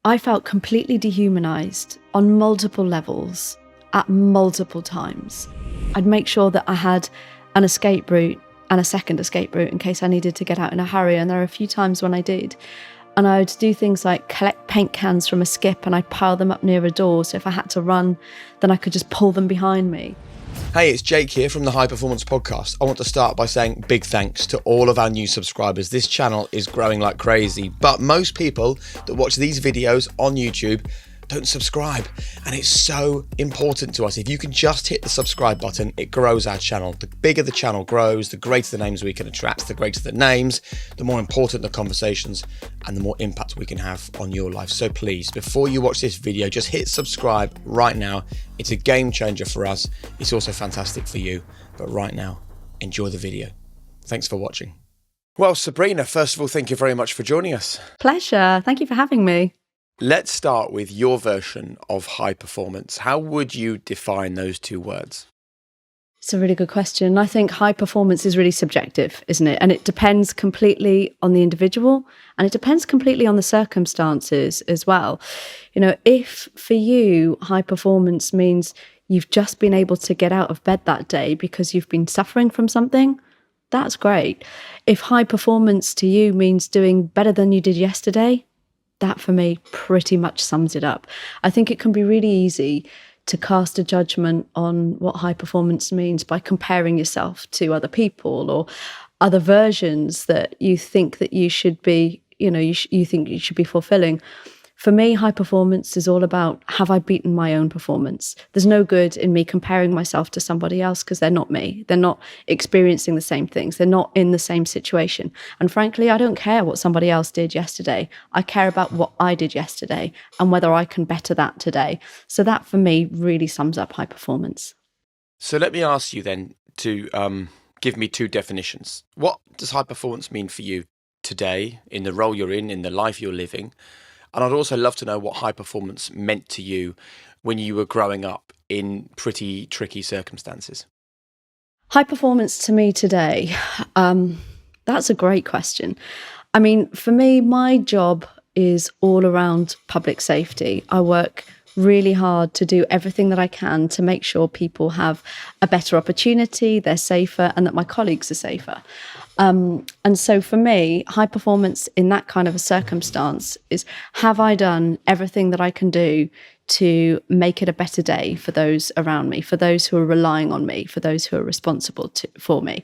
I felt completely dehumanized on multiple levels at multiple times. I'd make sure that I had an escape route and a second escape route in case I needed to get out in a hurry. And there are a few times when I did. And I would do things like collect paint cans from a skip and I'd pile them up near a door. So if I had to run, then I could just pull them behind me. Hey, it's Jake here from the High Performance Podcast. I want to start by saying big thanks to all of our new subscribers. This channel is growing like crazy, but most people that watch these videos on YouTube don't subscribe, and it's so important to us. If you can just hit the subscribe button, it grows our channel. The bigger the channel grows, the greater the names we can attract. The greater the names, the more important the conversations and the more impact we can have on your life. So please, before you watch this video, just hit subscribe right now. It's a game changer for us. It's also fantastic for you. But right now, enjoy the video. Thanks for watching. Well, Sabrina, first of all, thank you very much for joining us. Pleasure. Thank you for having me. Let's start with your version of high performance. How would you define those two words? It's a really good question. I think high performance is really subjective, isn't it? And it depends completely on the individual, and it depends completely on the circumstances as well. You know, if for you, high performance means you've just been able to get out of bed that day because you've been suffering from something, that's great. If high performance to you means doing better than you did yesterday, that for me pretty much sums it up. I think it can be really easy to cast a judgment on what high performance means by comparing yourself to other people or other versions that you think that you should be, you think you should be fulfilling. For me, high performance is all about, have I beaten my own performance? There's no good in me comparing myself to somebody else because they're not me. They're not experiencing the same things. They're not in the same situation. And frankly, I don't care what somebody else did yesterday. I care about what I did yesterday and whether I can better that today. So that for me really sums up high performance. So let me ask you then to give me two definitions. What does high performance mean for you today in the role you're in the life you're living? And I'd also love to know what high performance meant to you when you were growing up in pretty tricky circumstances. High performance to me today, that's a great question. I mean, for me, my job is all around public safety. I work really hard to do everything that I can to make sure people have a better opportunity, they're safer, and that my colleagues are safer. And so for me, high performance in that kind of a circumstance is, have I done everything that I can do to make it a better day for those around me, for those who are relying on me, for those who are responsible for me?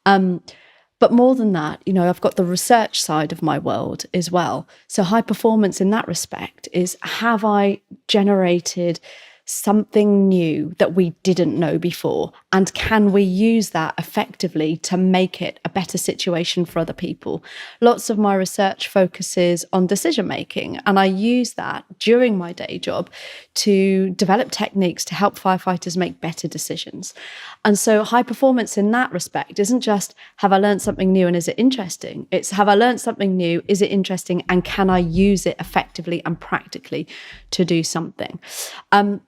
But more than that, I've got the research side of my world as well. So high performance in that respect is, have I generated something new that we didn't know before? And can we use that effectively to make it a better situation for other people? Lots of my research focuses on decision making, and I use that during my day job to develop techniques to help firefighters make better decisions. And so high performance in that respect isn't just, have I learned something new and is it interesting? It's, have I learned something new, is it interesting, and can I use it effectively and practically to do something?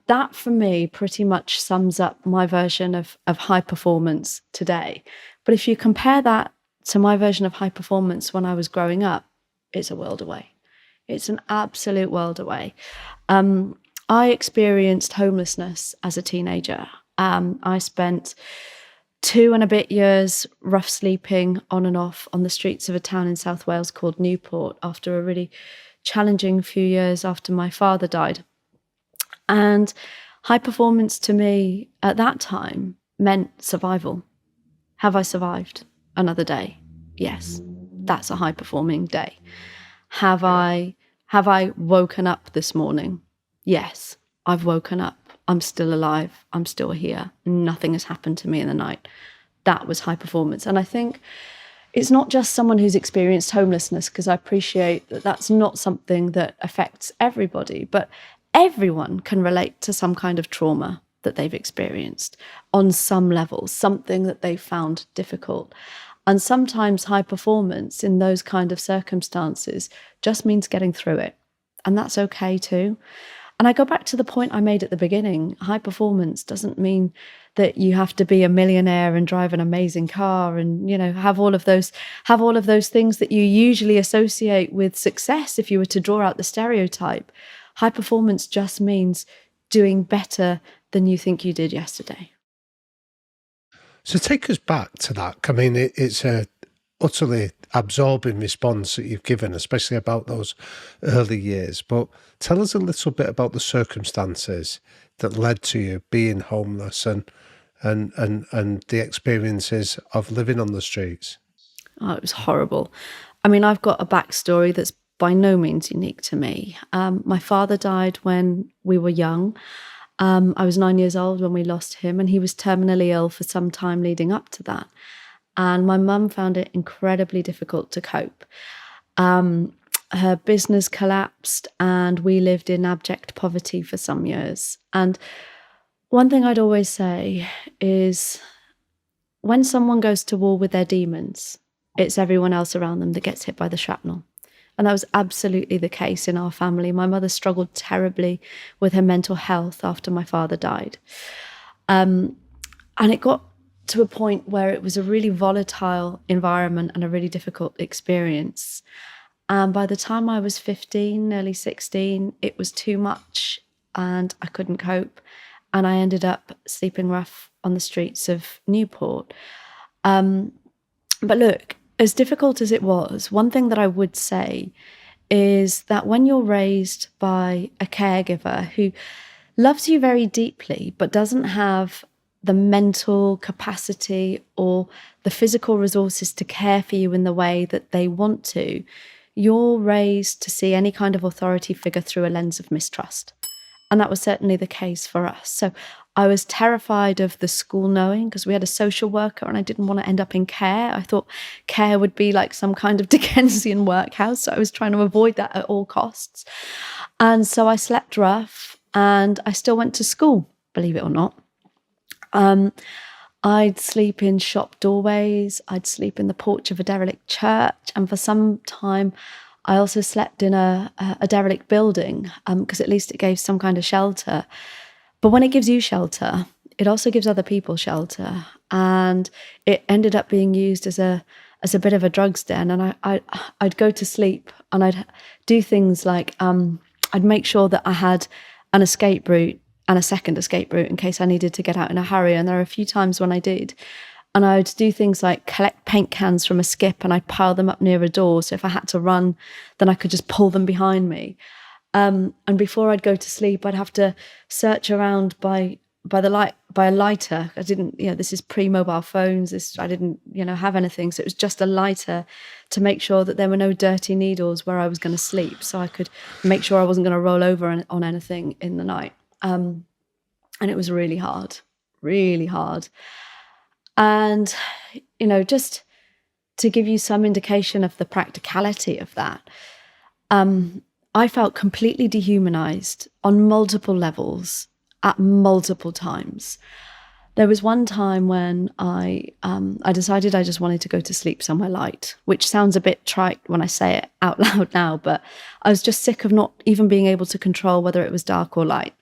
That for me pretty much sums up my version of high performance today. But if you compare that to my version of high performance when I was growing up, it's a world away. It's an absolute world away. I experienced homelessness as a teenager. I spent 2 and a bit years rough sleeping on and off on the streets of a town in South Wales called Newport after a really challenging few years after my father died. And high performance to me at that time meant survival. Have I survived another day? Yes, that's a high performing day. Have I woken up this morning? Yes, I've woken up. I'm still alive. I'm still here. Nothing has happened to me in the night. That was high performance. And I think it's not just someone who's experienced homelessness, because I appreciate that that's not something that affects everybody, but everyone can relate to some kind of trauma that they've experienced on some level, something that they found difficult. And sometimes high performance in those kind of circumstances just means getting through it. And that's okay too. And I go back to the point I made at the beginning. High performance doesn't mean that you have to be a millionaire and drive an amazing car and, have all of those things that you usually associate with success if you were to draw out the stereotype. High performance just means doing better than you think you did yesterday. So take us back to that. I mean, it's a utterly absorbing response that you've given, especially about those early years. But tell us a little bit about the circumstances that led to you being homeless and the experiences of living on the streets. Oh, it was horrible. I mean, I've got a backstory that's by no means unique to me. My father died when we were young. I was 9 years old when we lost him, and he was terminally ill for some time leading up to that. And my mum found it incredibly difficult to cope. Her business collapsed and we lived in abject poverty for some years. And one thing I'd always say is when someone goes to war with their demons, it's everyone else around them that gets hit by the shrapnel. And that was absolutely the case in our family. My mother struggled terribly with her mental health after my father died. And it got to a point where it was a really volatile environment and a really difficult experience. And by the time I was 15, nearly 16, it was too much and I couldn't cope. And I ended up sleeping rough on the streets of Newport. But look, as difficult as it was, one thing that I would say is that when you're raised by a caregiver who loves you very deeply, but doesn't have the mental capacity or the physical resources to care for you in the way that they want to, you're raised to see any kind of authority figure through a lens of mistrust. And that was certainly the case for us. So I was terrified of the school knowing, because we had a social worker and I didn't want to end up in care. I thought care would be like some kind of Dickensian workhouse. So I was trying to avoid that at all costs. And so I slept rough and I still went to school, believe it or not. I'd sleep in shop doorways. I'd sleep in the porch of a derelict church. And for some time, I also slept in a derelict building because at least it gave some kind of shelter. But when it gives you shelter, it also gives other people shelter. And it ended up being used as a bit of a drugs den. And I'd go to sleep and I'd do things like I'd make sure that I had an escape route and a second escape route in case I needed to get out in a hurry. And there are a few times when I did. And I'd do things like collect paint cans from a skip and I'd pile them up near a door. So if I had to run, then I could just pull them behind me. And before I'd go to sleep, I'd have to search around by a lighter. I didn't, this is pre-mobile phones. I didn't, have anything. So it was just a lighter to make sure that there were no dirty needles where I was going to sleep. So I could make sure I wasn't going to roll over on anything in the night. And it was really hard, really hard. And, just to give you some indication of the practicality of that, I felt completely dehumanized on multiple levels at multiple times. There was one time when I decided I just wanted to go to sleep somewhere light, which sounds a bit trite when I say it out loud now, but I was just sick of not even being able to control whether it was dark or light.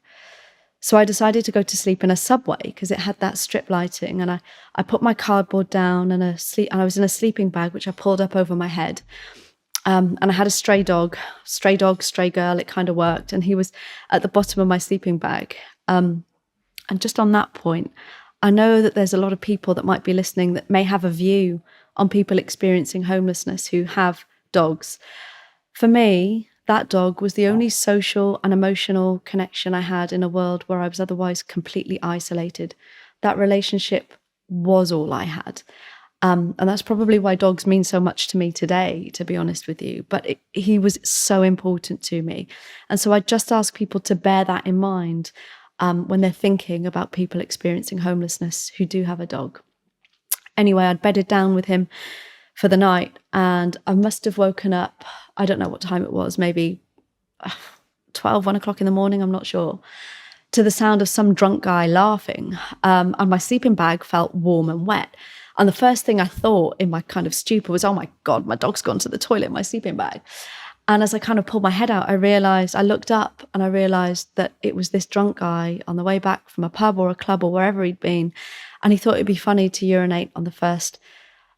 So I decided to go to sleep in a subway because it had that strip lighting, and I put my cardboard down and I was in a sleeping bag, which I pulled up over my head. And I had a stray dog, stray girl, it kind of worked. And he was at the bottom of my sleeping bag. And just on that point, I know that there's a lot of people that might be listening that may have a view on people experiencing homelessness who have dogs. For me, that dog was the only social and emotional connection I had in a world where I was otherwise completely isolated. That relationship was all I had. And that's probably why dogs mean so much to me today, to be honest with you. But he was so important to me. And so I just ask people to bear that in mind when they're thinking about people experiencing homelessness who do have a dog. Anyway, I'd bedded down with him for the night and I must have woken up, I don't know what time it was, maybe 12, 1 o'clock in the morning, I'm not sure, to the sound of some drunk guy laughing. And my sleeping bag felt warm and wet. And the first thing I thought in my kind of stupor was, oh my God, my dog's gone to the toilet in my sleeping bag. And as I kind of pulled my head out, I looked up and I realized that it was this drunk guy on the way back from a pub or a club or wherever he'd been. And he thought it'd be funny to urinate on the first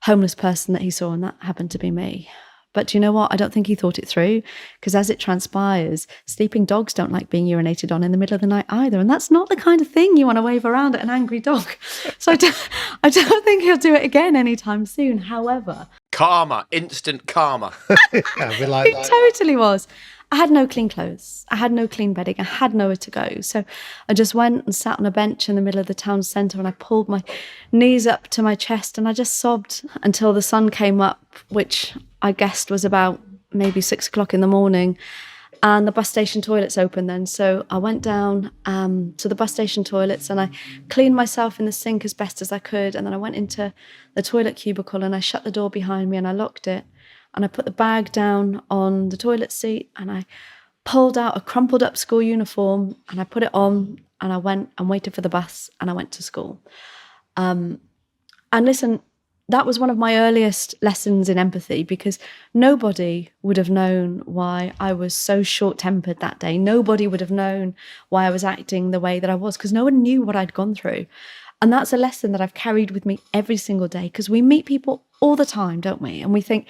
homeless person that he saw. And that happened to be me. But do you know what? I don't think he thought it through, because as it transpires, sleeping dogs don't like being urinated on in the middle of the night either. And that's not the kind of thing you want to wave around at an angry dog. So I don't think he'll do it again anytime soon. However, karma, instant karma. Yeah, we like it that. totally was. I had no clean clothes. I had no clean bedding. I had nowhere to go. So I just went and sat on a bench in the middle of the town centre, and I pulled my knees up to my chest and I just sobbed until the sun came up, which I guessed was about maybe 6 o'clock in the morning. And the bus station toilets opened then. So I went down to the bus station toilets and I cleaned myself in the sink as best as I could. And then I went into the toilet cubicle and I shut the door behind me and I locked it. And I put the bag down on the toilet seat and I pulled out a crumpled up school uniform and I put it on and I went and waited for the bus and I went to school. And listen, that was one of my earliest lessons in empathy, because nobody would have known why I was so short-tempered that day. Nobody would have known why I was acting the way that I was, because no one knew what I'd gone through. And that's a lesson that I've carried with me every single day, because we meet people all the time, don't we? And we think,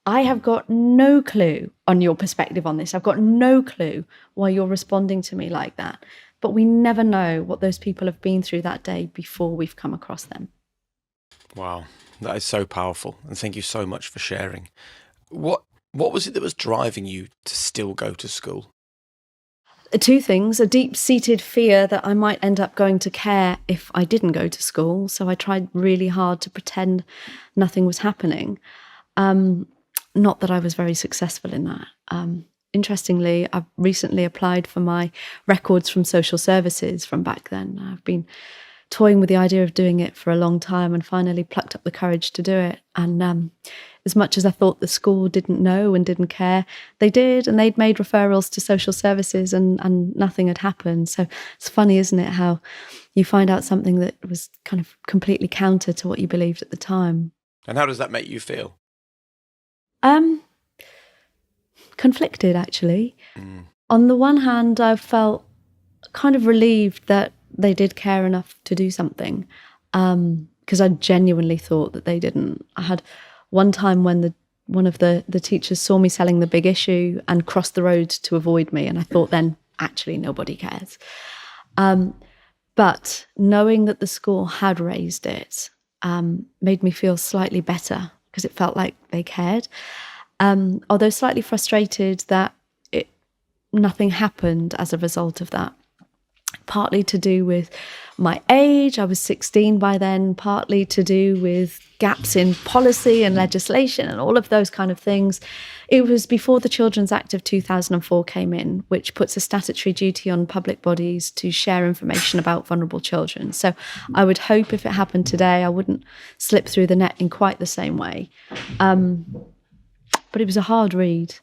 I have got no clue on your perspective on this. I've got no clue why you're responding to me like that. But we never know what those people have been through that day before we've come across them. Wow, that is so powerful. And thank you so much for sharing. What was it that was driving you to still go to school? Two things: a deep-seated fear that I might end up going to care if I didn't go to school. So I tried really hard to pretend nothing was happening. Not that I was very successful in that. Interestingly, I've recently applied for my records from social services from back then. I've been toying with the idea of doing it for a long time and finally plucked up the courage to do it. And as much as I thought the school didn't know and didn't care, they did, and they'd made referrals to social services and nothing had happened. So it's funny, isn't it, how you find out something that was kind of completely counter to what you believed at the time. And how does that make you feel? Conflicted, actually. On the one hand, I felt kind of relieved that they did care enough to do something, because I genuinely thought that they didn't. I had one time when one of the teachers saw me selling the big issue and crossed the road to avoid me, and I thought then, actually, nobody cares. But knowing that the school had raised it made me feel slightly better, because it felt like they cared. Although slightly frustrated that nothing happened as a result of that. Partly to do with my age, I was 16 by then, partly to do with gaps in policy and legislation and all of those kind of things. It was before the Children's Act of 2004 came in, which puts a statutory duty on public bodies to share information about vulnerable children. So I would hope if it happened today, I wouldn't slip through the net in quite the same way. But it was a hard read.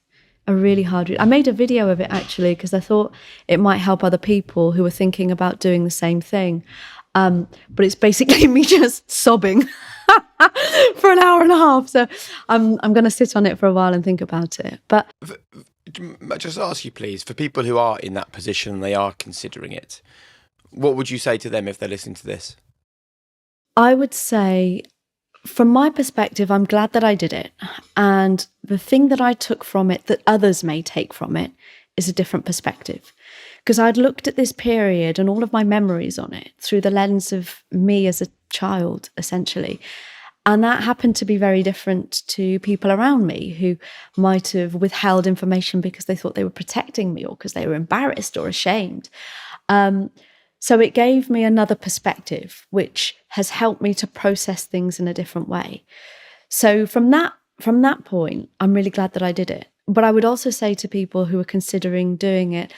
A really hard read. I made a video of it actually because I thought it might help other people who were thinking about doing the same thing. But it's basically me just sobbing for an hour and a half. So I'm going to sit on it for a while and think about it. But just ask you, please, for people who are in that position and they are considering it, what would you say to them if they're listening to this? I would say, from my perspective, I'm glad that I did it. And the thing that I took from it that others may take from it is a different perspective. Because I'd looked at this period and all of my memories on it through the lens of me as a child, essentially. And that happened to be very different to people around me who might have withheld information because they thought they were protecting me or because they were embarrassed or ashamed. So it gave me another perspective, which has helped me to process things in a different way. So from that point, I'm really glad that I did it. But I would also say to people who are considering doing it,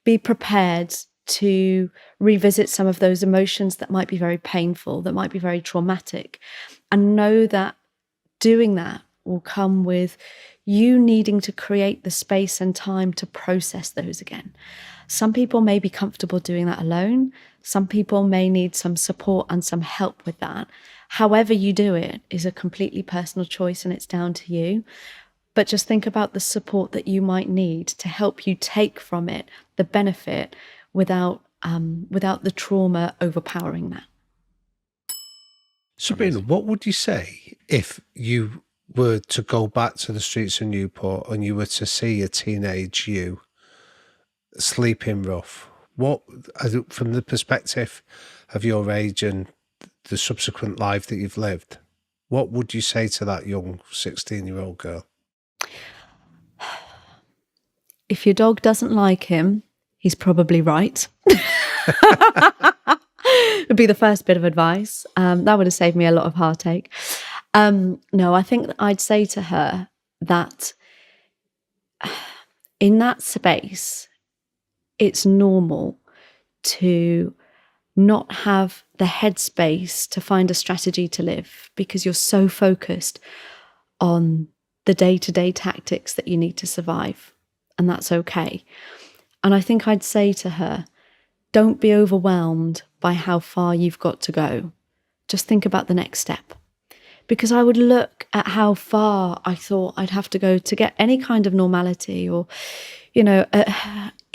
be prepared to revisit some of those emotions that might be very painful, that might be very traumatic, and know that doing that will come with you needing to create the space and time to process those again. Some people may be comfortable doing that alone. Some people may need some support and some help with that. However you do it is a completely personal choice and it's down to you. but just think about the support that you might need to help you take from it the benefit without the trauma overpowering that. Sabrina, what would you say if you were to go back to the streets of Newport and you were to see a teenage you sleeping rough? What, from the perspective of your age and the subsequent life that you've lived, what would you say to that young 16-year-old girl? If your dog doesn't like him, he's probably right. Would be the first bit of advice. That would have saved me a lot of heartache. No, I think I'd say to her that in that space, it's normal to not have the headspace to find a strategy to live because you're so focused on the day-to-day tactics that you need to survive. And that's okay. And I think I'd say to her, don't be overwhelmed by how far you've got to go. Just think about the next step. Because I would look at how far I thought I'd have to go to get any kind of normality, or,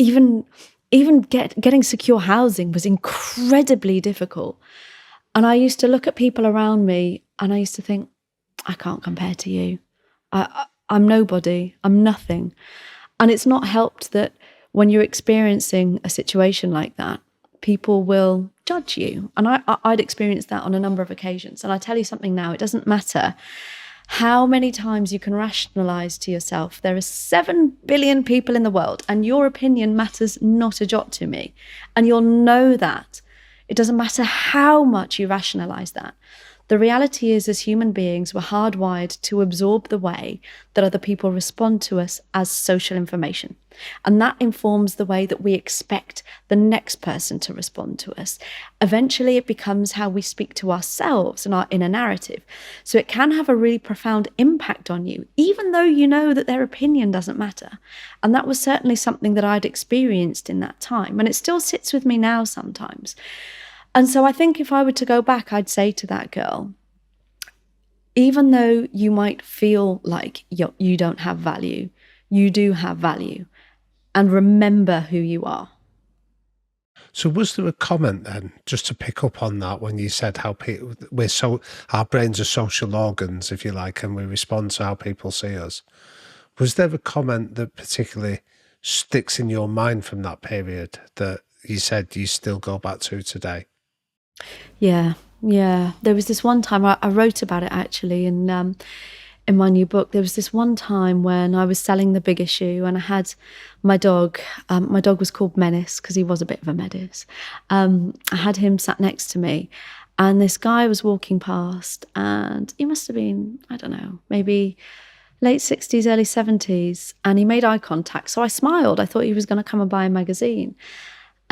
even getting secure housing was incredibly difficult. And I used to look at people around me and I used to think, I can't compare to you. I'm nobody. I'm nothing. And it's not helped that when you're experiencing a situation like that, people will judge you. And I'd experienced that on a number of occasions. And I tell you something now, it doesn't matter how many times you can rationalize to yourself, there are 7 billion people in the world and your opinion matters not a jot to me. And you'll know that. It doesn't matter how much you rationalize that. The reality is, as human beings, we're hardwired to absorb the way that other people respond to us as social information. And that informs the way that we expect the next person to respond to us. Eventually, it becomes how we speak to ourselves and our inner narrative. So it can have a really profound impact on you, even though you know that their opinion doesn't matter. And that was certainly something that I'd experienced in that time. And it still sits with me now sometimes. And so I think if I were to go back, I'd say to that girl, even though you might feel like you don't have value, you do have value. And remember who you are. So was there a comment then, just to pick up on that, when you said how our brains are social organs, if you like, and we respond to how people see us? Was there a comment that particularly sticks in your mind from that period that you said you still go back to today? Yeah. There was this one time, I wrote about it actually in my new book. There was this one time when I was selling the big issue and I had my dog. My dog was called Menace because he was a bit of a menace. I had him sat next to me and this guy was walking past and he must have been, I don't know, maybe late 60s, early 70s. And he made eye contact. So I smiled. I thought he was going to come and buy a magazine.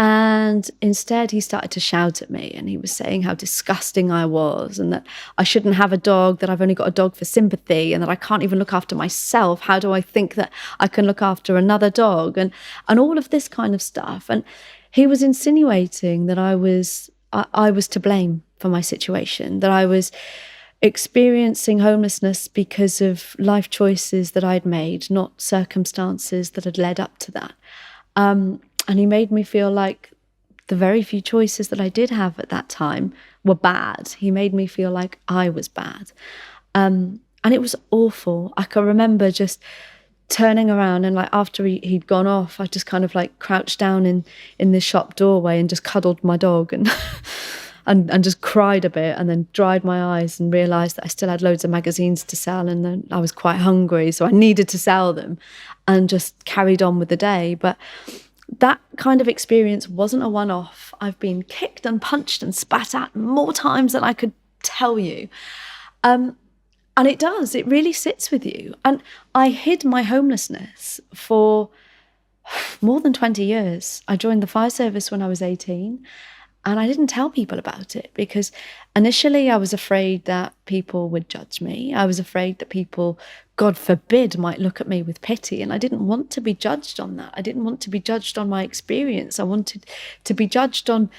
And instead he started to shout at me and he was saying how disgusting I was and that I shouldn't have a dog, that I've only got a dog for sympathy and that I can't even look after myself. How do I think that I can look after another dog? And all of this kind of stuff. And he was insinuating that I was to blame for my situation, that I was experiencing homelessness because of life choices that I'd made, not circumstances that had led up to that. And he made me feel like the very few choices that I did have at that time were bad. He made me feel like I was bad. And it was awful. I can remember just turning around and like after he'd gone off, I just kind of like crouched down in the shop doorway and just cuddled my dog and and just cried a bit and then dried my eyes and realised that I still had loads of magazines to sell and then I was quite hungry, so I needed to sell them and just carried on with the day. But that kind of experience wasn't a one-off. I've been kicked and punched and spat at more times than I could tell you. And it really sits with you. And I hid my homelessness for more than 20 years. I joined the fire service when I was 18 and I didn't tell people about it because initially I was afraid that people would judge me. I was afraid that people, God forbid, might look at me with pity. And I didn't want to be judged on that. I didn't want to be judged on my experience. I wanted to be judged on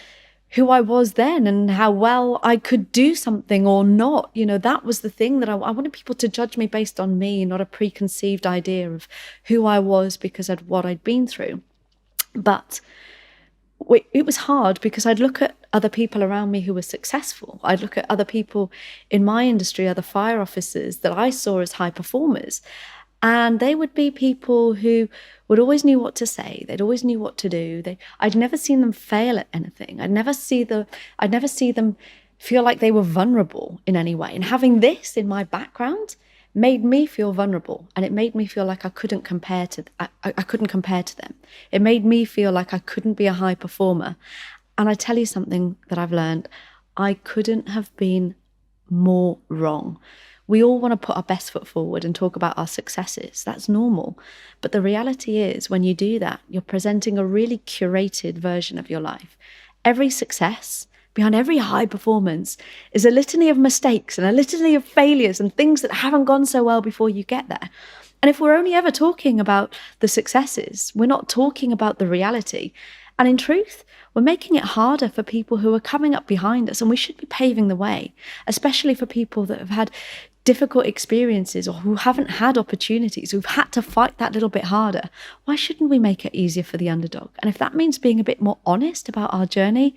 who I was then and how well I could do something or not. That was the thing, that I wanted people to judge me based on me, not a preconceived idea of who I was because of what I'd been through. But it was hard because I'd look at other people around me who were successful. I'd look at other people in my industry, other fire officers that I saw as high performers. And they would be people who would always knew what to say. They'd always knew what to do. I'd never seen them fail at anything. I'd never see them feel like they were vulnerable in any way. And having this in my background made me feel vulnerable, and it made me feel like I couldn't compare to them. It made me feel like I couldn't be a high performer. And I tell you something that I've learned, I couldn't have been more wrong. We all want to put our best foot forward and talk about our successes. That's normal. But the reality is, when you do that, you're presenting a really curated version of your life. Every success, behind every high performance, is a litany of mistakes and a litany of failures and things that haven't gone so well before you get there. And if we're only ever talking about the successes, we're not talking about the reality. And in truth, we're making it harder for people who are coming up behind us, and we should be paving the way, especially for people that have had difficult experiences or who haven't had opportunities, who've had to fight that little bit harder. Why shouldn't we make it easier for the underdog? And if that means being a bit more honest about our journey,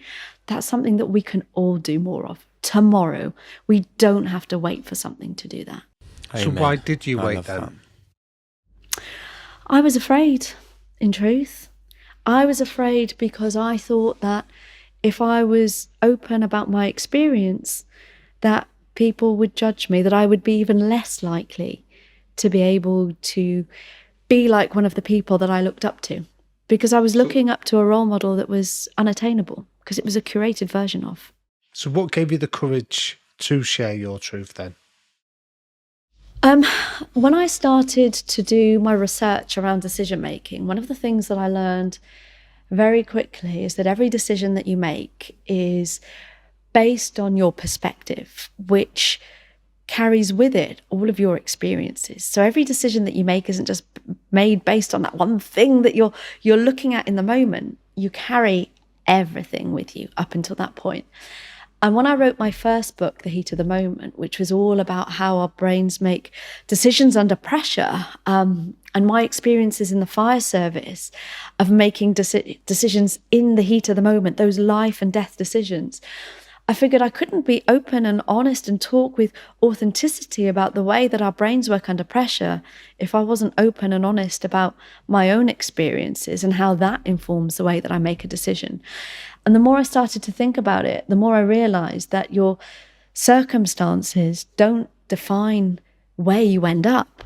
that's something that we can all do more of tomorrow. We don't have to wait for something to do that. So why did you wait then? I was afraid, in truth. I was afraid because I thought that if I was open about my experience, that people would judge me, that I would be even less likely to be able to be like one of the people that I looked up to, because I was looking up to a role model that was unattainable, because it was a curated version of. So what gave you the courage to share your truth then? When I started to do my research around decision making, one of the things that I learned very quickly is that every decision that you make is based on your perspective, which carries with it all of your experiences. So every decision that you make isn't just made based on that one thing that you're looking at in the moment. You carry everything with you up until that point. And when I wrote my first book, The Heat of the Moment, which was all about how our brains make decisions under pressure, and my experiences in the fire service of making decisions in the heat of the moment, those life and death decisions, I figured I couldn't be open and honest and talk with authenticity about the way that our brains work under pressure if I wasn't open and honest about my own experiences and how that informs the way that I make a decision. And the more I started to think about it, the more I realized that your circumstances don't define where you end up,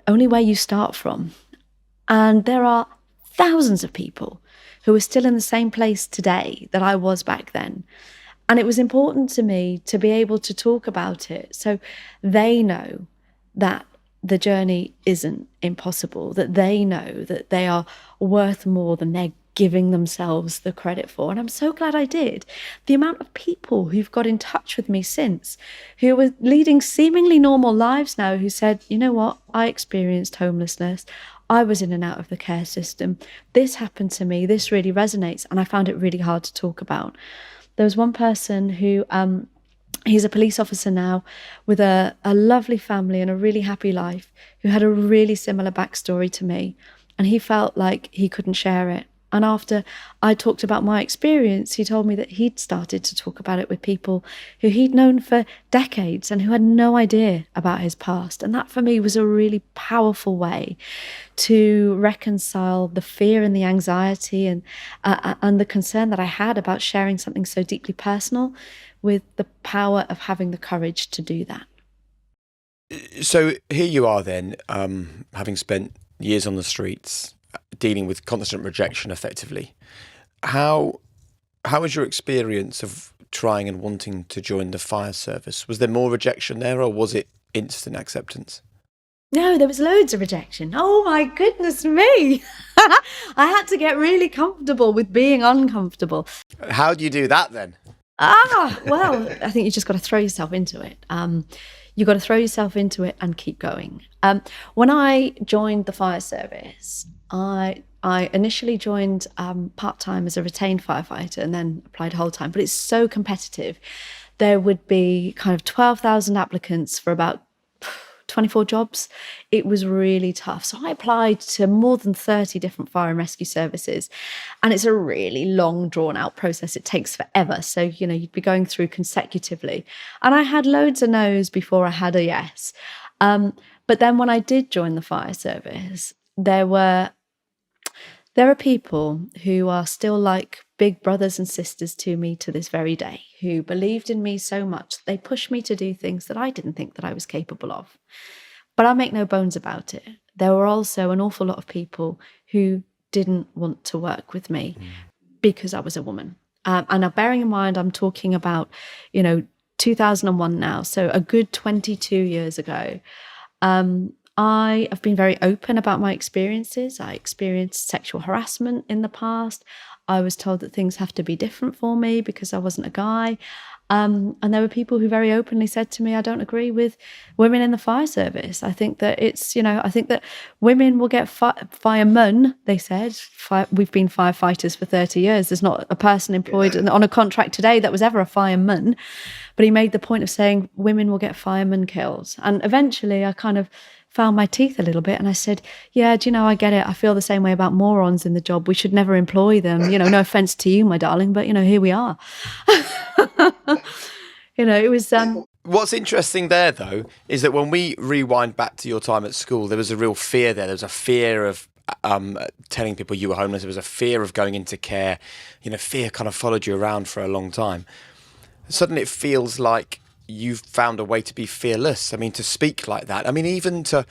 only where you start from. And there are thousands of people who are still in the same place today that I was back then. And it was important to me to be able to talk about it so they know that the journey isn't impossible, that they know that they are worth more than they're giving themselves the credit for. And I'm so glad I did. The amount of people who've got in touch with me since, who were leading seemingly normal lives now, who said, you know what, I experienced homelessness. I was in and out of the care system. This happened to me. This really resonates. And I found it really hard to talk about. There was one person who, he's a police officer now with a lovely family and a really happy life, who had a really similar backstory to me. And he felt like he couldn't share it. And after I talked about my experience, he told me that he'd started to talk about it with people who he'd known for decades and who had no idea about his past. And that for me was a really powerful way to reconcile the fear and the anxiety and the concern that I had about sharing something so deeply personal with the power of having the courage to do that. So here you are then, having spent years on the streets, dealing with constant rejection effectively. How was your experience of trying and wanting to join the fire service? Was there more rejection there, or was it instant acceptance? No, there was loads of rejection. Oh my goodness me. I had to get really comfortable with being uncomfortable. How do you do that then? Well, I think you just got to throw yourself into it. You've got to throw yourself into it and keep going. When I joined the fire service, I initially joined part-time as a retained firefighter and then applied whole-time, but it's so competitive. There would be kind of 12,000 applicants for about 24 jobs. It was really tough. So I applied to more than 30 different fire and rescue services. And it's a really long, drawn out process. It takes forever. So, you'd be going through consecutively. And I had loads of no's before I had a yes. But then when I did join the fire service, there are people who are still like big brothers and sisters to me to this very day, who believed in me so much they pushed me to do things that I didn't think that I was capable of. But I make no bones about it. There were also an awful lot of people who didn't want to work with me because I was a woman. And now, bearing in mind, I'm talking about, 2001 now, so a good 22 years ago. I have been very open about my experiences. I experienced sexual harassment in the past. I was told that things have to be different for me because I wasn't a guy. And there were people who very openly said to me, I don't agree with women in the fire service. I think that I think that women will get firemen, they said. We've been firefighters for 30 years. There's not a person employed on a contract today that was ever a fireman. But he made the point of saying women will get firemen killed. And eventually I kind of found my teeth a little bit and I said, yeah, I get it. I feel the same way about morons in the job. We should never employ them. No offense to you, my darling, but here we are. It was What's interesting there, though, is that when we rewind back to your time at school, there was a real fear there. There was a fear of telling people you were homeless. There was a fear of going into care. Fear kind of followed you around for a long time. Suddenly it feels like you've found a way to be fearless. I mean, to speak like that. I mean, even to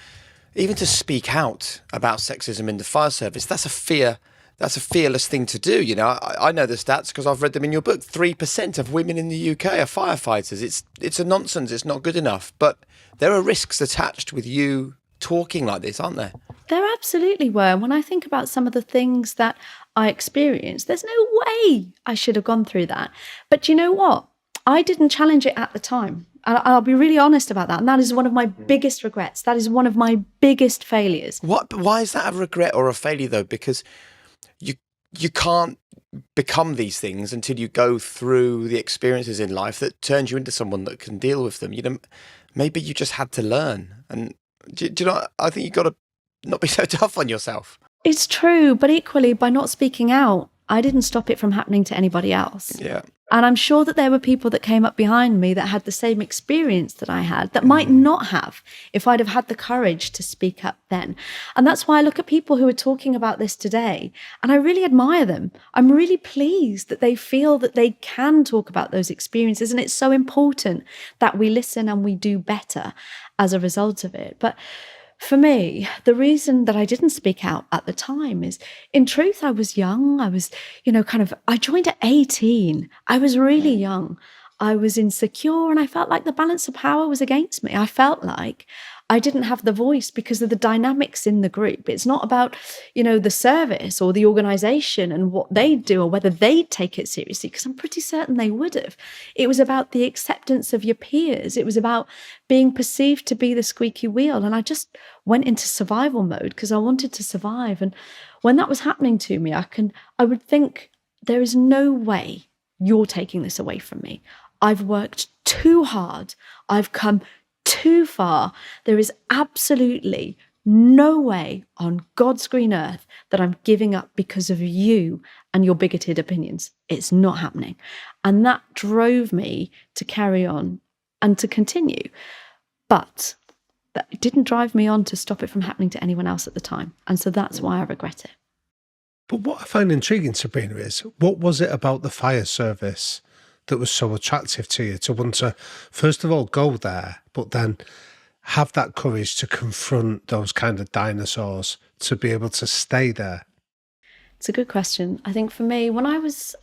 speak out about sexism in the fire service, that's a fearless thing to do. I know the stats because I've read them in your book. 3% of women in the UK are firefighters. It's a nonsense. It's not good enough. But there are risks attached with you talking like this, aren't there? There absolutely were. When I think about some of the things that I experienced, there's no way I should have gone through that. But you know what? I didn't challenge it at the time. And I'll be really honest about that. And that is one of my biggest regrets. That is one of my biggest failures. Why is that a regret or a failure, though? Because you can't become these things until you go through the experiences in life that turns you into someone that can deal with them. Maybe you just had to learn. And I think you've got to not be so tough on yourself. It's true. But equally, by not speaking out, I didn't stop it from happening to anybody else. Yeah. And I'm sure that there were people that came up behind me that had the same experience that I had that might not have if I'd have had the courage to speak up then. And that's why I look at people who are talking about this today and I really admire them. I'm really pleased that they feel that they can talk about those experiences. And it's so important that we listen and we do better as a result of it. But for me, the reason that I didn't speak out at the time is, in truth, I was young. I was, I joined at 18. I was really young. I was insecure and I felt like the balance of power was against me. I felt like I didn't have the voice because of the dynamics in the group. It's not about, the service or the organisation and what they do or whether they take it seriously, because I'm pretty certain they would have. It was about the acceptance of your peers. It was about being perceived to be the squeaky wheel. And I just went into survival mode because I wanted to survive. And when that was happening to me, I would think, there is no way you're taking this away from me. I've worked too hard. I've come too far. There is absolutely no way on God's green earth that I'm giving up because of you and your bigoted opinions. It's not happening. And that drove me to carry on and to continue. But that didn't drive me on to stop it from happening to anyone else at the time. And so that's why I regret it. But what I find intriguing, Sabrina, is what was it about the fire service that was so attractive to you to want to, first of all, go there, but then have that courage to confront those kind of dinosaurs, to be able to stay there? It's a good question. I think for me, when I was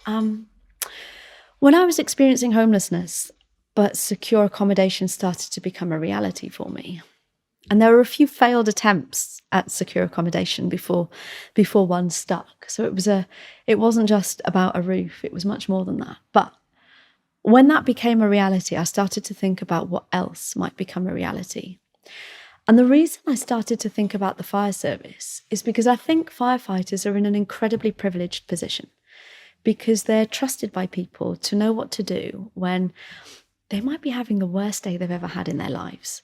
experiencing homelessness, but secure accommodation started to become a reality for me. And there were a few failed attempts at secure accommodation before one stuck. So it wasn't just about a roof, it was much more than that. But when that became a reality, I started to think about what else might become a reality. And the reason I started to think about the fire service is because I think firefighters are in an incredibly privileged position, because they're trusted by people to know what to do when they might be having the worst day they've ever had in their lives.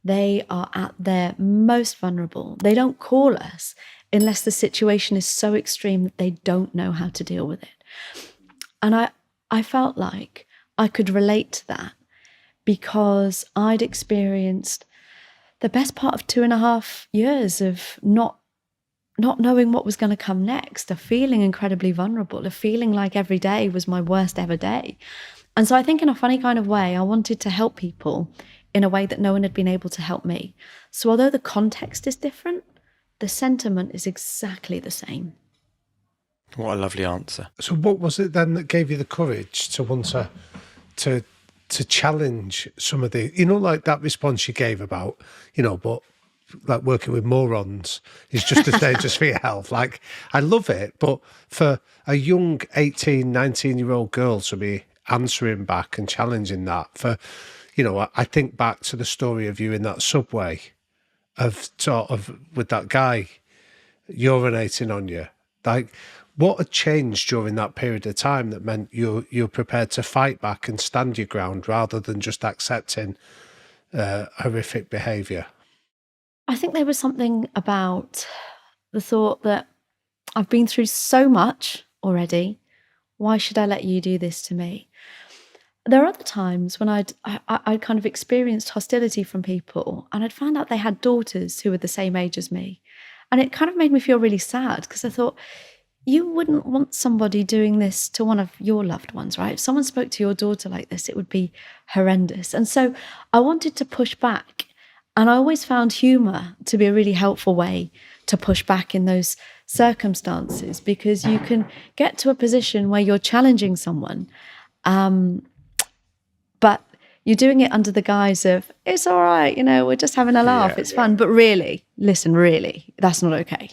They are at their most vulnerable. They don't call us unless the situation is so extreme that they don't know how to deal with it. And I felt like I could relate to that because I'd experienced the best part of 2.5 years of not knowing what was going to come next, of feeling incredibly vulnerable, of feeling like every day was my worst ever day. And so I think in a funny kind of way, I wanted to help people in a way that no one had been able to help me. So although the context is different, the sentiment is exactly the same. What a lovely answer. So what was it then that gave you the courage to want to challenge some of the, like that response you gave about, but like working with morons is just as dangerous for your health. Like, I love it, but for a young 18, 19-year-old girl to be answering back and challenging that for, I think back to the story of you in that subway of sort of with that guy urinating on you. Like, what had changed during that period of time that meant you're prepared to fight back and stand your ground rather than just accepting horrific behaviour? I think there was something about the thought that I've been through so much already. Why should I let you do this to me? There are other times when I'd kind of experienced hostility from people, and I'd found out they had daughters who were the same age as me. And it kind of made me feel really sad because I thought, you wouldn't want somebody doing this to one of your loved ones, right? If someone spoke to your daughter like this, it would be horrendous. And so I wanted to push back. And I always found humour to be a really helpful way to push back in those circumstances, because you can get to a position where you're challenging someone, but you're doing it under the guise of, it's all right, we're just having a laugh, it's fun. But really, that's not okay.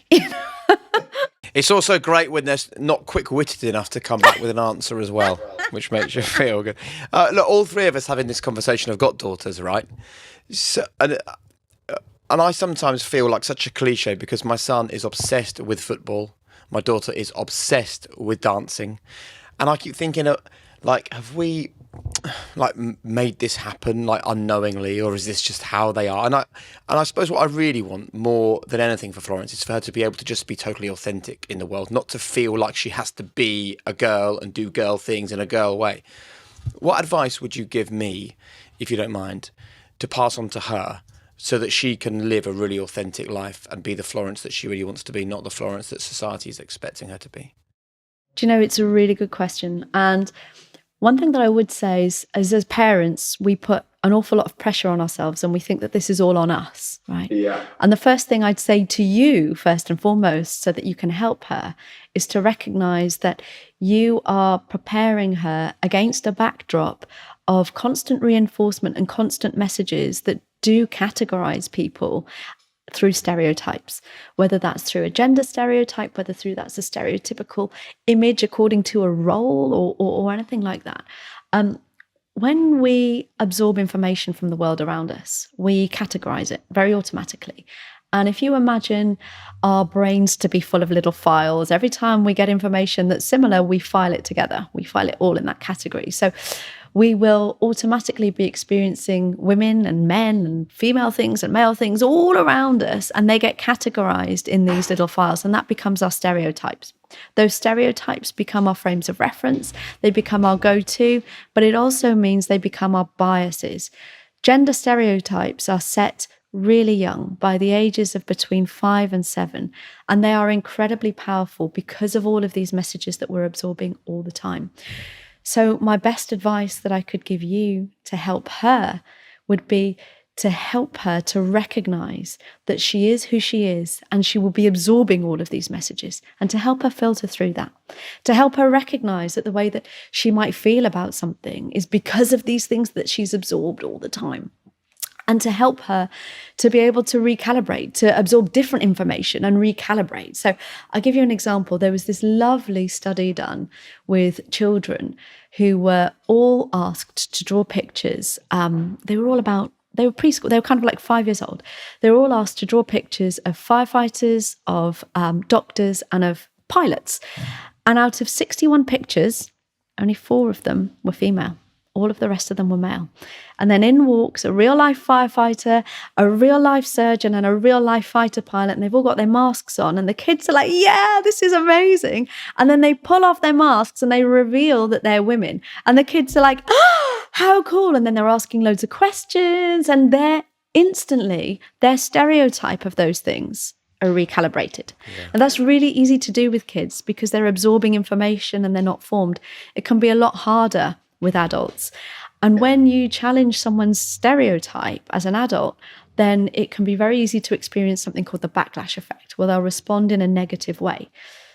It's also great when they're not quick-witted enough to come back with an answer as well, which makes you feel good. Look, all three of us having this conversation have got daughters, right? So, and I sometimes feel like such a cliche because my son is obsessed with football. My daughter is obsessed with dancing. And I keep thinking, have we made this happen unknowingly, or is this just how they are? And I suppose what I really want more than anything for Florence is for her to be able to just be totally authentic in the world, not to feel like she has to be a girl and do girl things in a girl way. What advice would you give me, if you don't mind, to pass on to her so that she can live a really authentic life and be the Florence that she really wants to be, not the Florence that society is expecting her to be? Do you know, it's a really good question. And one thing that I would say is as parents, we put an awful lot of pressure on ourselves and we think that this is all on us, right? Yeah. And the first thing I'd say to you, first and foremost, so that you can help her, is to recognize that you are preparing her against a backdrop of constant reinforcement and constant messages that do categorize people through stereotypes, whether that's through a gender stereotype, whether through that's a stereotypical image according to a role or anything like that. When we absorb information from the world around us, we categorize it very automatically. And if you imagine our brains to be full of little files, every time we get information that's similar, we file it together. We file it all in that category. So we will automatically be experiencing women and men and female things and male things all around us, and they get categorized in these little files, and that becomes our stereotypes. Those stereotypes become our frames of reference, they become our go-to, but it also means they become our biases. Gender stereotypes are set really young, by the ages of between 5 and 7, and they are incredibly powerful because of all of these messages that we're absorbing all the time. So my best advice that I could give you to help her would be to help her to recognize that she is who she is and she will be absorbing all of these messages, and to help her filter through that, to help her recognize that the way that she might feel about something is because of these things that she's absorbed all the time. And to help her to be able to recalibrate, to absorb different information and recalibrate. So I'll give you an example. There was this lovely study done with children who were all asked to draw pictures. They were all about they were preschool, they were kind of like 5 years old. They were all asked to draw pictures of firefighters, of doctors, and of pilots. And out of 61 pictures, only 4 of them were female. All of the rest of them were male. And then in walks a real-life firefighter, a real-life surgeon, and a real-life fighter pilot, and they've all got their masks on, and the kids are like, yeah, this is amazing. And then they pull off their masks and they reveal that they're women. And the kids are like, oh, how cool. And then they're asking loads of questions, and their stereotype of those things are recalibrated. Yeah. And that's really easy to do with kids because they're absorbing information and they're not formed. It can be a lot harder with adults. And when you challenge someone's stereotype as an adult, then it can be very easy to experience something called the backlash effect, where they'll respond in a negative way.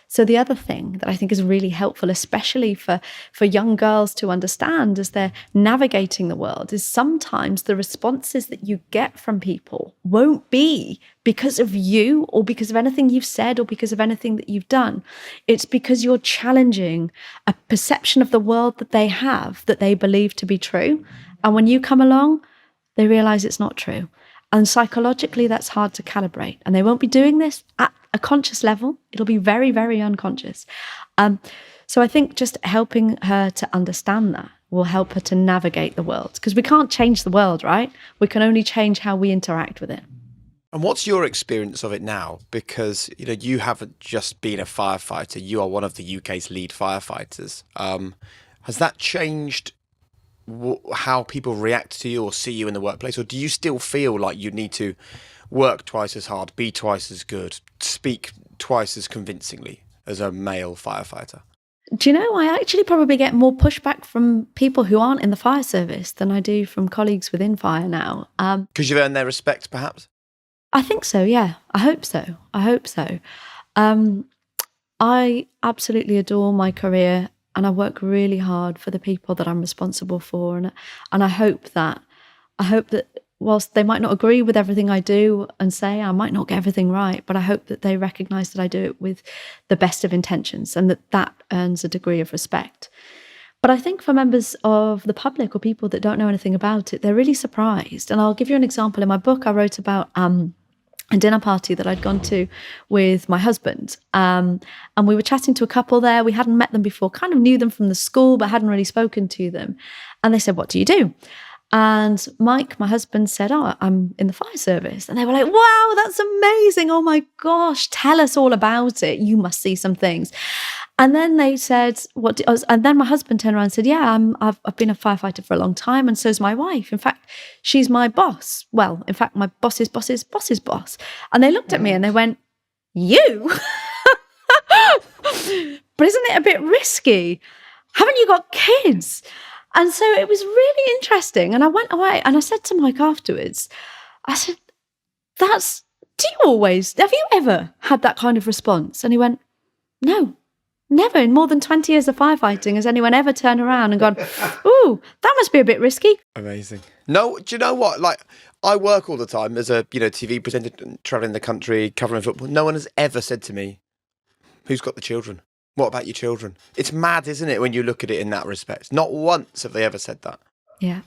So the other thing that I think is really helpful, especially for young girls to understand as they're navigating the world, is sometimes the responses that you get from people won't be because of you or because of anything you've said or because of anything that you've done. It's because you're challenging a perception of the world that they have, that they believe to be true. And when you come along, they realize it's not true. And psychologically, that's hard to calibrate. And they won't be doing this at a conscious level. It'll be very, very unconscious. So I think just helping her to understand that will help her to navigate the world. Because we can't change the world, right? We can only change how we interact with it. And what's your experience of it now? Because, you haven't just been a firefighter. You are one of the UK's lead firefighters. Has that changed how people react to you or see you in the workplace? Or do you still feel like you need to work twice as hard, be twice as good, speak twice as convincingly as a male firefighter? Do you know, I actually probably get more pushback from people who aren't in the fire service than I do from colleagues within fire now. Because you've earned their respect, perhaps? I think so, yeah. I hope so. I absolutely adore my career, and I work really hard for the people that I'm responsible for. And I hope that whilst they might not agree with everything I do and say, I might not get everything right, but I hope that they recognise that I do it with the best of intentions and that earns a degree of respect. But I think for members of the public or people that don't know anything about it, they're really surprised. And I'll give you an example. In my book, I wrote about a dinner party that I'd gone to with my husband. And we were chatting to a couple there. We hadn't met them before, kind of knew them from the school, but hadn't really spoken to them. And they said, what do you do? And Mike, my husband, said, oh, I'm in the fire service. And they were like, wow, that's amazing. Oh my gosh, tell us all about it. You must see some things. And then they said, and then my husband turned around and said, yeah, I've been a firefighter for a long time, and so's my wife. In fact, she's my boss. Well, in fact, my boss's boss's boss's boss. And they looked at me and they went, you? But isn't it a bit risky? Haven't you got kids? And so it was really interesting. And I went away and I said to Mike afterwards, I said, have you ever had that kind of response? And he went, no. Never in more than 20 years of firefighting has anyone ever turned around and gone, ooh, that must be a bit risky. Amazing. No, do you know what? Like, I work all the time as a TV presenter, traveling the country, covering football. No one has ever said to me, who's got the children? What about your children? It's mad, isn't it, when you look at it in that respect? Not once have they ever said that. Yeah.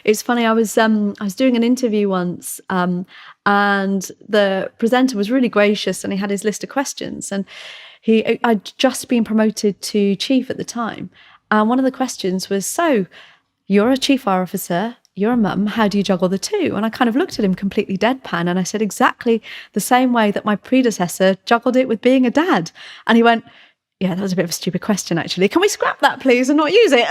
It's funny, I was doing an interview once and the presenter was really gracious and he had his list of questions, and I'd just been promoted to chief at the time. And one of the questions was, so you're a chief fire officer, you're a mum, how do you juggle the two? And I kind of looked at him completely deadpan and I said, exactly the same way that my predecessor juggled it with being a dad. And he went, yeah, that was a bit of a stupid question, actually. Can we scrap that, please, and not use it?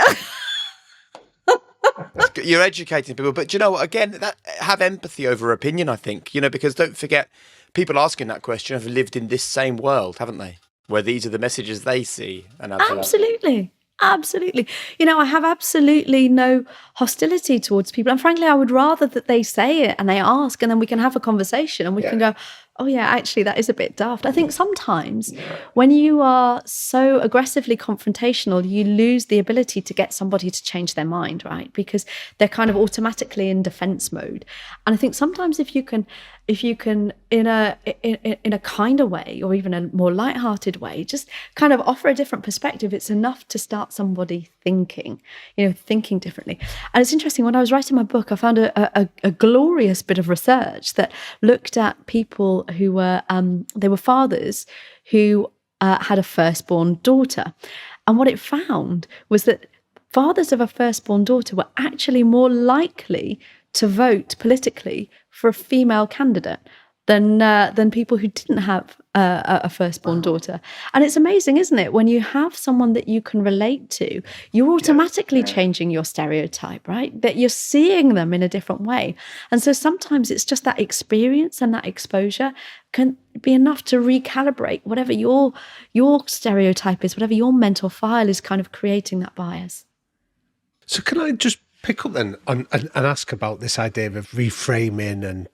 You're educating people. But do you know what? Again, have empathy over opinion, I think. Because don't forget, people asking that question have lived in this same world, haven't they? Where these are the messages they see. And absolutely. I have absolutely no hostility towards people. And frankly, I would rather that they say it and they ask, and then we can have a conversation and we can go, Oh, yeah, actually, that is a bit daft. I think sometimes when you are so aggressively confrontational, you lose the ability to get somebody to change their mind, right? Because they're kind of automatically in defense mode. And I think sometimes if you can in a kinder way, or even a more lighthearted way, just kind of offer a different perspective, it's enough to start somebody thinking differently. And it's interesting, when I was writing my book, I found a glorious bit of research that looked at people who were they were fathers who had a firstborn daughter. And what it found was that fathers of a firstborn daughter were actually more likely to vote politically for a female candidate than people who didn't have a firstborn daughter. And it's amazing, isn't it? When you have someone that you can relate to, you're automatically changing your stereotype, right? That you're seeing them in a different way. And so sometimes it's just that experience and that exposure can be enough to recalibrate whatever your stereotype is, whatever your mental file is kind of creating that bias. So can I just pick up then and ask about this idea of reframing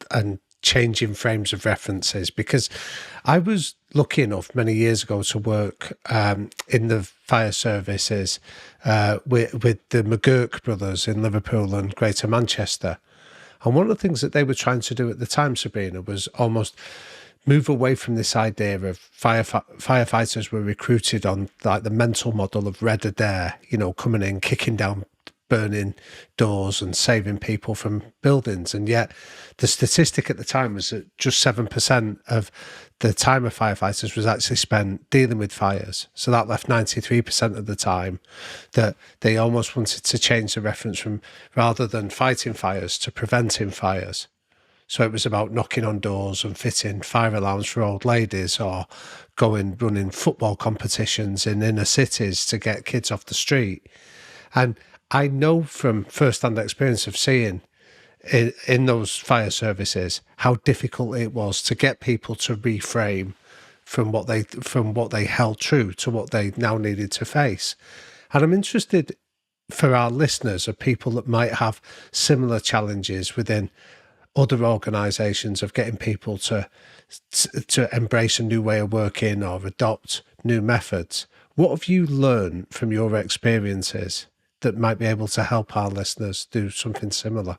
and changing frames of references? Because I was lucky enough many years ago to work in the fire services with the McGurk brothers in Liverpool and Greater Manchester. And one of the things that they were trying to do at the time, Sabrina, was almost move away from this idea of firefighters were recruited on like the mental model of Red Adair, coming in, kicking down burning doors and saving people from buildings. And yet the statistic at the time was that just 7% of the time of firefighters was actually spent dealing with fires. So that left 93% of the time that they almost wanted to change the reference from, rather than fighting fires, to preventing fires. So it was about knocking on doors and fitting fire alarms for old ladies, or running football competitions in inner cities to get kids off the street. And I know from first-hand experience of seeing in those fire services how difficult it was to get people to reframe from what they held true to what they now needed to face. And I'm interested, for our listeners, of people that might have similar challenges within other organisations, of getting people to embrace a new way of working or adopt new methods. What have you learned from your experiences that might be able to help our listeners do something similar?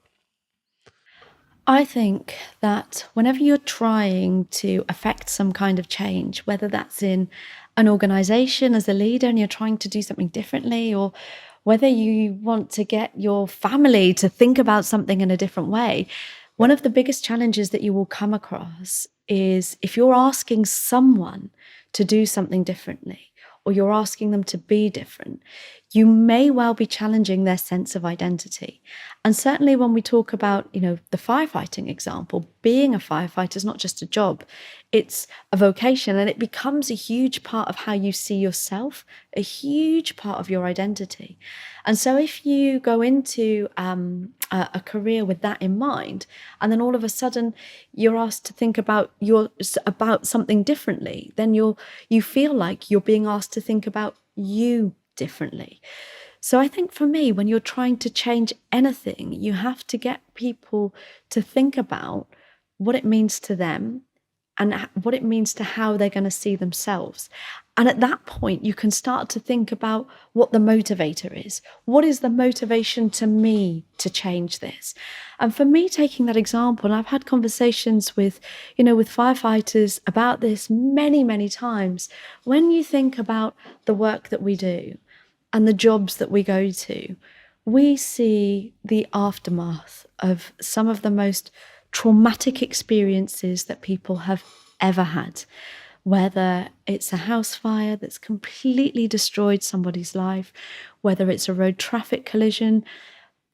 I think that whenever you're trying to affect some kind of change, whether that's in an organisation as a leader and you're trying to do something differently, or whether you want to get your family to think about something in a different way, one of the biggest challenges that you will come across is if you're asking someone to do something differently, or you're asking them to be different, you may well be challenging their sense of identity. And certainly when we talk about, the firefighting example, being a firefighter is not just a job, it's a vocation, and it becomes a huge part of how you see yourself, a huge part of your identity. And so if you go into a career with that in mind, and then all of a sudden you're asked to think about something differently, then you feel like you're being asked to think about you differently. So I think for me, when you're trying to change anything, you have to get people to think about what it means to them and what it means to how they're going to see themselves. And at that point, you can start to think about what the motivator is. What is the motivation to me to change this? And for me, taking that example, and I've had conversations with firefighters about this many, many times. When you think about the work that we do and the jobs that we go to, we see the aftermath of some of the most traumatic experiences that people have ever had. Whether it's a house fire that's completely destroyed somebody's life, whether it's a road traffic collision,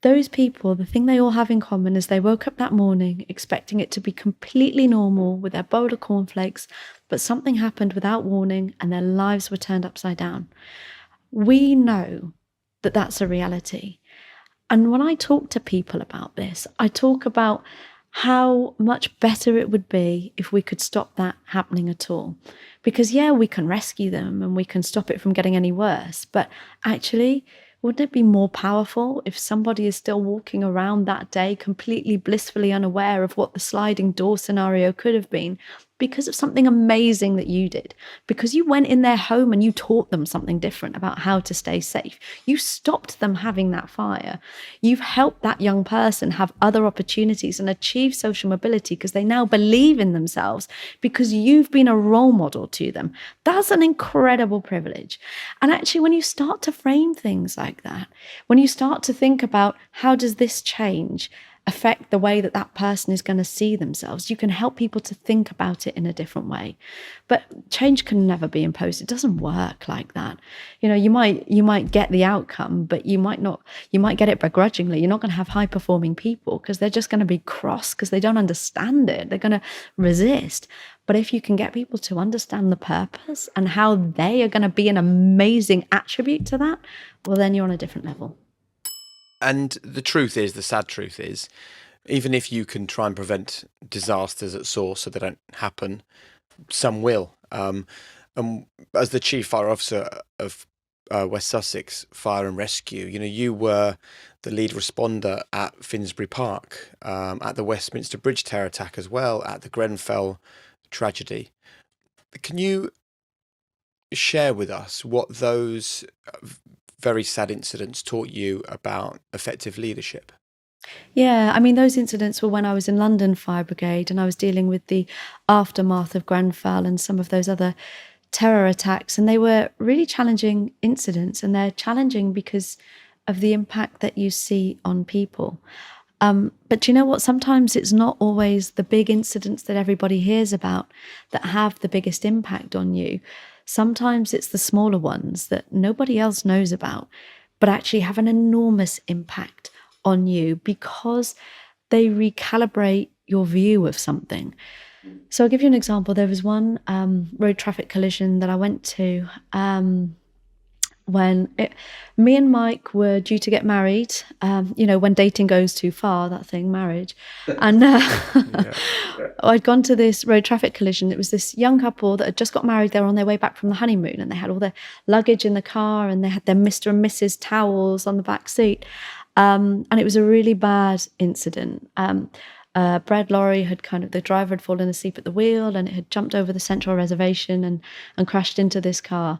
those people, the thing they all have in common is they woke up that morning expecting it to be completely normal with their bowl of cornflakes, but something happened without warning and their lives were turned upside down. We know that that's a reality. And when I talk to people about this, I talk about how much better it would be if we could stop that happening at all. Because we can rescue them and we can stop it from getting any worse, but actually wouldn't it be more powerful if somebody is still walking around that day completely blissfully unaware of what the sliding door scenario could have been because of something amazing that you did, because you went in their home and you taught them something different about how to stay safe. You stopped them having that fire. You've helped that young person have other opportunities and achieve social mobility because they now believe in themselves because you've been a role model to them. That's an incredible privilege. And actually, when you start to frame things like that, when you start to think about how does this change affect the way that that person is going to see themselves, you can help people to think about it in a different way. But change can never be imposed. It doesn't work like that. You might get the outcome, but you might get it begrudgingly. You're not going to have high performing people because they're just going to be cross because they don't understand it. They're going to resist. But if you can get people to understand the purpose and how they are going to be an amazing attribute to that, well, then you're on a different level. And the sad truth is, even if you can try and prevent disasters at source so they don't happen, some will. And as the Chief Fire Officer of West Sussex Fire and Rescue, you were the lead responder at Finsbury Park, at the Westminster Bridge terror attack as well, at the Grenfell tragedy. Can you share with us what those very sad incidents taught you about effective leadership? Yeah, I mean, those incidents were when I was in London Fire Brigade and I was dealing with the aftermath of Grenfell and some of those other terror attacks. And they were really challenging incidents, and they're challenging because of the impact that you see on people. But you know what? Sometimes it's not always the big incidents that everybody hears about that have the biggest impact on you. Sometimes it's the smaller ones that nobody else knows about, but actually have an enormous impact on you because they recalibrate your view of something. So I'll give you an example. There was one road traffic collision that I went to me and Mike were due to get married, when dating goes too far, that thing, marriage. And I'd gone to this road traffic collision. It was this young couple that had just got married. They were on their way back from the honeymoon and they had all their luggage in the car and they had their Mr. and Mrs. towels on the back seat. And it was a really bad incident. Bread lorry the driver had fallen asleep at the wheel and it had jumped over the central reservation and crashed into this car.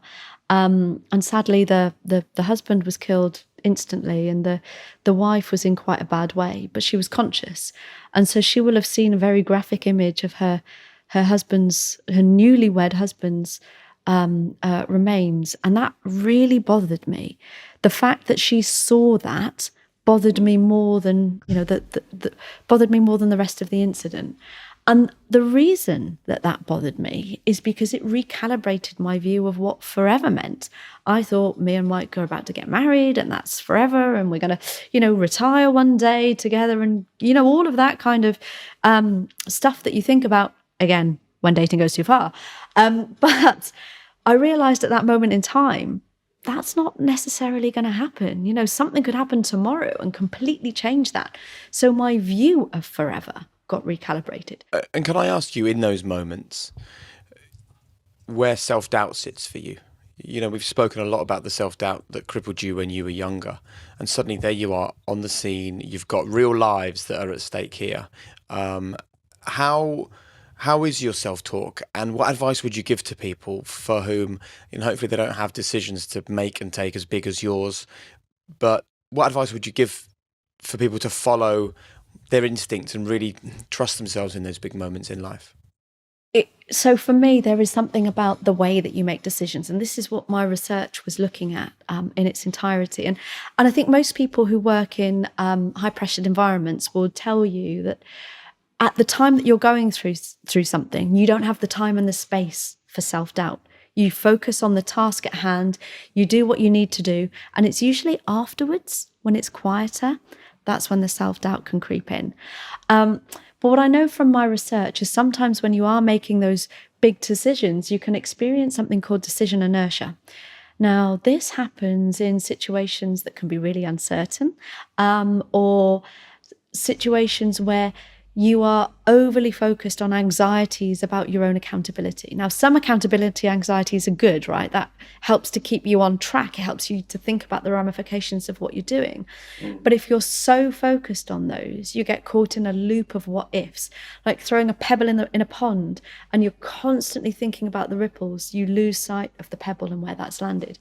And sadly, the husband was killed instantly and the wife was in quite a bad way, but she was conscious. And so she will have seen a very graphic image of her newlywed husband's remains. And that really bothered me. The fact that she saw that bothered me more than, bothered me more than the rest of the incident. And the reason that bothered me is because it recalibrated my view of what forever meant. I thought me and Mike are about to get married and that's forever and we're going to, retire one day together and, all of that kind of stuff that you think about, again, when dating goes too far. But I realized at that moment in time, that's not necessarily going to happen. Something could happen tomorrow and completely change that. So my view of forever got recalibrated. And can I ask you, in those moments, where self-doubt sits for you? We've spoken a lot about the self-doubt that crippled you when you were younger, and suddenly there you are on the scene. You've got real lives that are at stake here. How is your self-talk, and what advice would you give to people for whom, hopefully they don't have decisions to make and take as big as yours, but what advice would you give for people to follow their instincts and really trust themselves in those big moments in life? So for me, there is something about the way that you make decisions. And this is what my research was looking at in its entirety. And I think most people who work in high-pressured environments will tell you that at the time that you're going through something, you don't have the time and the space for self-doubt. You focus on the task at hand, you do what you need to do, and it's usually afterwards, when it's quieter, that's when the self-doubt can creep in. But what I know from my research is sometimes when you are making those big decisions, you can experience something called decision inertia. Now, this happens in situations that can be really uncertain, or situations where you are overly focused on anxieties about your own accountability. Now, some accountability anxieties are good, right? That helps to keep you on track. It helps you to think about the ramifications of what you're doing. But if you're so focused on those, you get caught in a loop of what ifs, like throwing a pebble in a pond, and you're constantly thinking about the ripples. You lose sight of the pebble and where that's landed.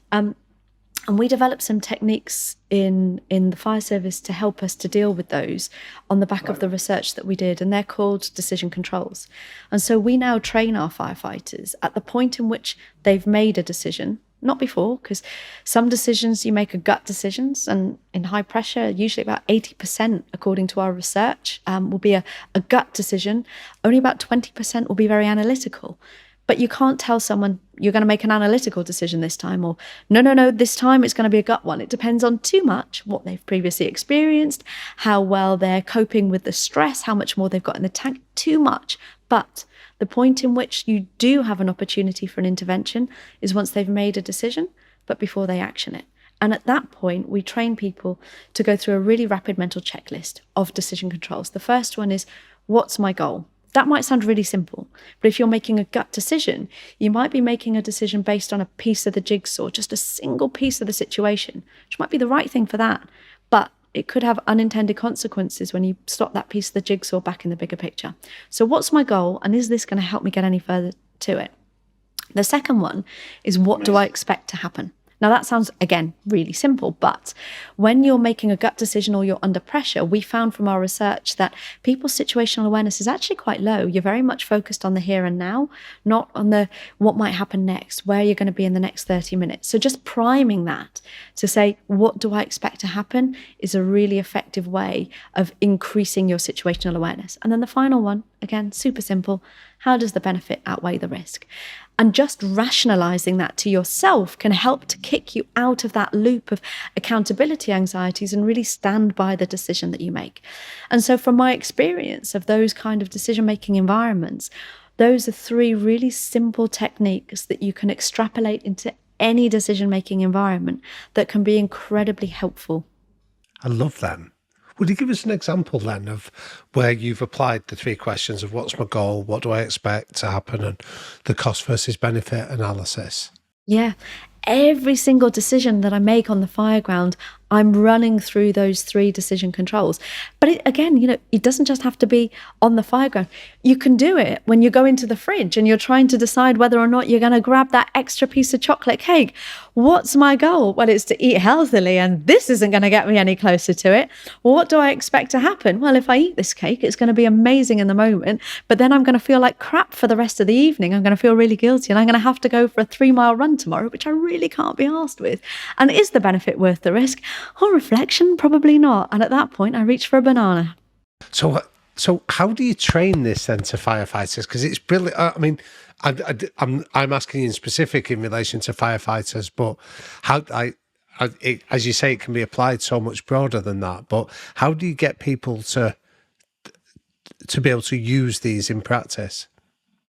And we developed some techniques in the fire service to help us to deal with those on the back of the research that we did, and they're called decision controls. And so we now train our firefighters at the point in which they've made a decision, not before, because some decisions you make are gut decisions, and in high pressure, usually about 80%, according to our research, will be a gut decision. Only about 20% will be very analytical. But you can't tell someone you're going to make an analytical decision this time, or no, this time it's going to be a gut one. It depends on too much what they've previously experienced, how well they're coping with the stress, how much more they've got in the tank, too much. But the point in which you do have an opportunity for an intervention is once they've made a decision, but before they action it. And at that point, we train people to go through a really rapid mental checklist of decision controls. The first one is, what's my goal? That might sound really simple, but if you're making a gut decision, you might be making a decision based on a piece of the jigsaw, just a single piece of the situation, which might be the right thing for that, but it could have unintended consequences when you stop that piece of the jigsaw back in the bigger picture. So what's my goal, and is this going to help me get any further to it? The second one is, what do I expect to happen? Now, that sounds, again, really simple, but when you're making a gut decision or you're under pressure, we found from our research that people's situational awareness is actually quite low. You're very much focused on the here and now, not on the what might happen next, where you're going to be in the next 30 minutes. So just priming that to say, what do I expect to happen, is a really effective way of increasing your situational awareness. And then the final one, again, super simple. How does the benefit outweigh the risk? And just rationalizing that to yourself can help to kick you out of that loop of accountability anxieties and really stand by the decision that you make. And so from my experience of those kind of decision-making environments, those are 3 really simple techniques that you can extrapolate into any decision-making environment that can be incredibly helpful. I love them. Would you give us an example then of where you've applied the 3 questions of what's my goal, what do I expect to happen, and the cost versus benefit analysis? Yeah. Every single decision that I make on the fireground, I'm running through those 3 decision controls. But again, it doesn't just have to be on the fireground. You can do it when you go into the fridge and you're trying to decide whether or not you're going to grab that extra piece of chocolate cake. What's my goal? Well, it's to eat healthily, and this isn't going to get me any closer to it. What do I expect to happen? Well, if I eat this cake, it's going to be amazing in the moment, but then I'm going to feel like crap for the rest of the evening. I'm going to feel really guilty, and I'm going to have to go for a 3-mile run tomorrow, which I really can't be arsed with. And is the benefit worth the risk? On reflection, probably not. And at that point, I reach for a banana. So how do you train this then to firefighters? Because it's brilliant. I mean, I'm asking in specific in relation to firefighters, but as you say, it can be applied so much broader than that. But how do you get people to be able to use these in practice?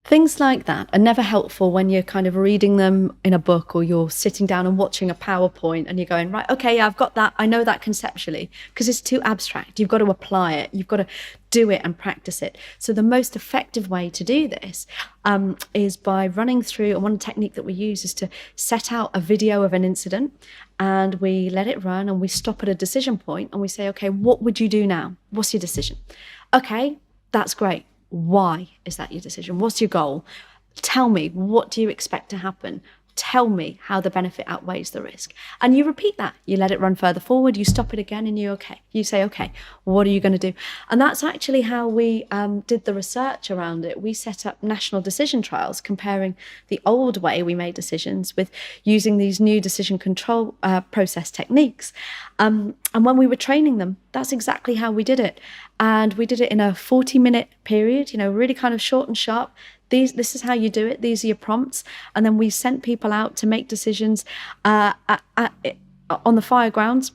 Things like that are never helpful when you're kind of reading them in a book, or you're sitting down and watching a PowerPoint and you're going, right, okay, yeah, I've got that. I know that conceptually, because it's too abstract. You've got to apply it. You've got to do it and practice it. So the most effective way to do this is by running through, and one technique that we use is to set out a video of an incident, and we let it run, and we stop at a decision point and we say, okay, what would you do now? What's your decision? Okay, that's great. Why is that your decision? What's your goal? Tell me, what do you expect to happen? Tell me how the benefit outweighs the risk. And you repeat that. You let it run further forward, you stop it again, and you say, okay, what are you going to do? And that's actually how we did the research around it. We set up national decision trials comparing the old way we made decisions with using these new decision control process techniques. And when we were training them, that's exactly how we did it. And we did it in a 40-minute period, really kind of short and sharp. This is how you do it. These are your prompts. And then we sent people out to make decisions on the firegrounds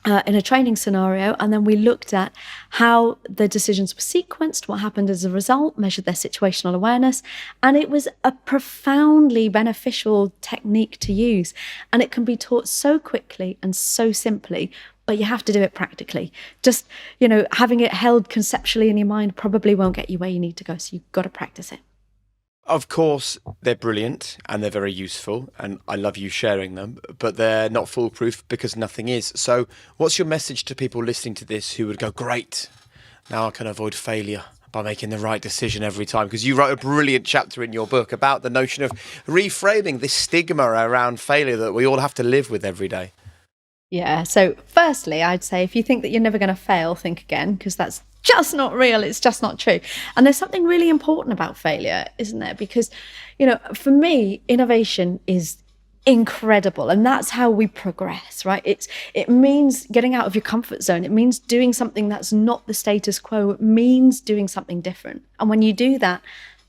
in a training scenario. And then we looked at how the decisions were sequenced, what happened as a result, measured their situational awareness. And it was a profoundly beneficial technique to use. And it can be taught so quickly and so simply, but you have to do it practically. Just, having it held conceptually in your mind probably won't get you where you need to go. So you've got to practice it. Of course, they're brilliant and they're very useful, and I love you sharing them, but they're not foolproof because nothing is. So what's your message to people listening to this who would go, great, now I can avoid failure by making the right decision every time? Because you wrote a brilliant chapter in your book about the notion of reframing this stigma around failure that we all have to live with every day. Yeah. So firstly, I'd say if you think that you're never going to fail, think again, because that's just not real. It's just not true. And there's something really important about failure, isn't there? Because, for me, innovation is incredible. And that's how we progress, right? It means getting out of your comfort zone. It means doing something that's not the status quo. It means doing something different. And when you do that,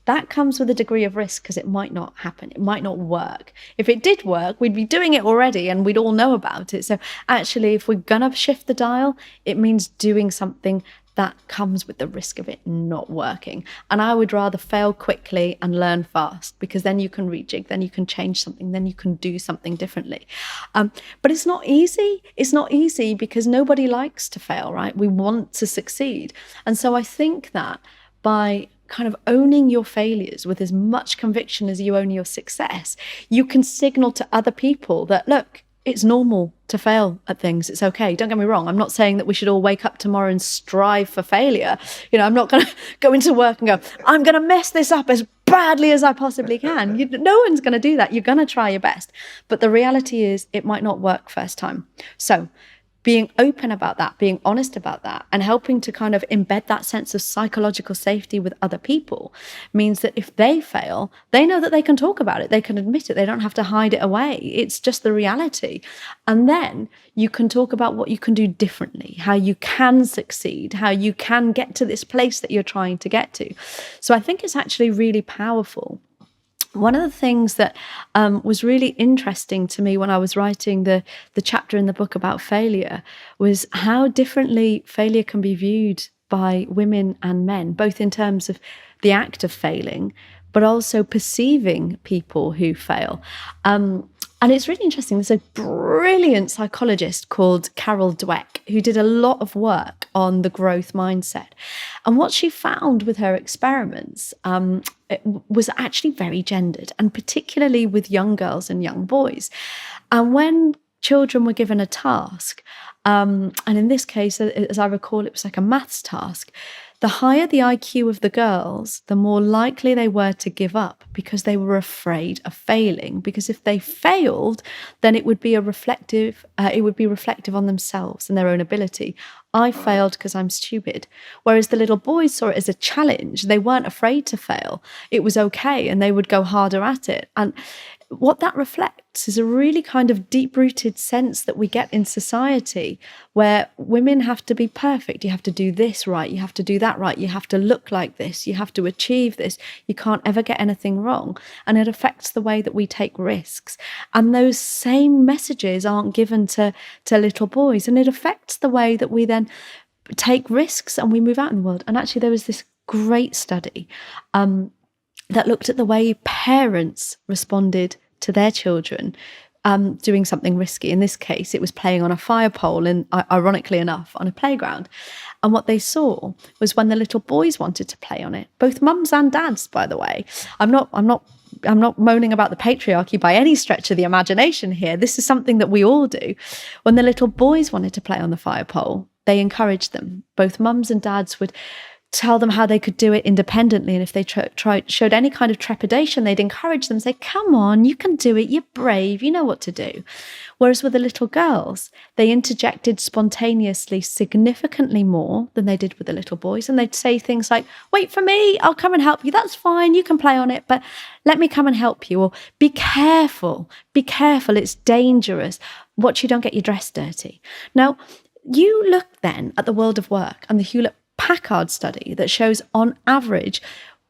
that comes with a degree of risk because it might not happen. It might not work. If it did work, we'd be doing it already and we'd all know about it. So actually, if we're going to shift the dial, it means doing something that comes with the risk of it not working. And I would rather fail quickly and learn fast, because then you can rejig, then you can change something, then you can do something differently. But it's not easy. It's not easy because nobody likes to fail, right? We want to succeed. And so I think that by kind of owning your failures with as much conviction as you own your success, you can signal to other people that, look, it's normal to fail at things. It's okay. Don't get me wrong. I'm not saying that we should all wake up tomorrow and strive for failure. I'm not going to go into work and go, I'm going to mess this up as badly as I possibly can. No one's going to do that. You're going to try your best. But the reality is it might not work first time. So being open about that, being honest about that, and helping to kind of embed that sense of psychological safety with other people means that if they fail, they know that they can talk about it, they can admit it, they don't have to hide it away. It's just the reality. And then you can talk about what you can do differently, how you can succeed, how you can get to this place that you're trying to get to. So I think it's actually really powerful. One of the things that was really interesting to me when I was writing the chapter in the book about failure was how differently failure can be viewed by women and men, both in terms of the act of failing, but also perceiving people who fail. And it's really interesting. There's a brilliant psychologist called Carol Dweck who did a lot of work on the growth mindset. And what she found with her experiments it was actually very gendered, and particularly with young girls and young boys. And when children were given a task, and in this case, as I recall, it was like a maths task, the higher the IQ of the girls, the more likely they were to give up because they were afraid of failing. Because if they failed, then it would be reflective on themselves and their own ability. I failed because I'm stupid. Whereas the little boys saw it as a challenge. They weren't afraid to fail. It was okay, and they would go harder at it. And what that reflects is a really kind of deep-rooted sense that we get in society where women have to be perfect. You have to do this right. You have to do that right. You have to look like this. You have to achieve this. You can't ever get anything wrong. And it affects the way that we take risks. And those same messages aren't given to little boys. And it affects the way that we then take risks and we move out in the world. And actually, there was this great study that looked at the way parents responded to their children doing something risky. In this case, it was playing on a fire pole, and ironically enough, on a playground. And what they saw was when the little boys wanted to play on it, both mums and dads, by the way. I'm not moaning about the patriarchy by any stretch of the imagination here. This is something that we all do. When the little boys wanted to play on the fire pole, they encouraged them. Both mums and dads would tell them how they could do it independently. And if they showed any kind of trepidation, they'd encourage them, say, come on, you can do it. You're brave. You know what to do. Whereas with the little girls, they interjected spontaneously significantly more than they did with the little boys. And they'd say things like, wait for me. I'll come and help you. That's fine. You can play on it, but let me come and help you. Or be careful. Be careful. It's dangerous. Watch you don't get your dress dirty. Now, you look then at the world of work and the Hewlett-Packard study that shows on average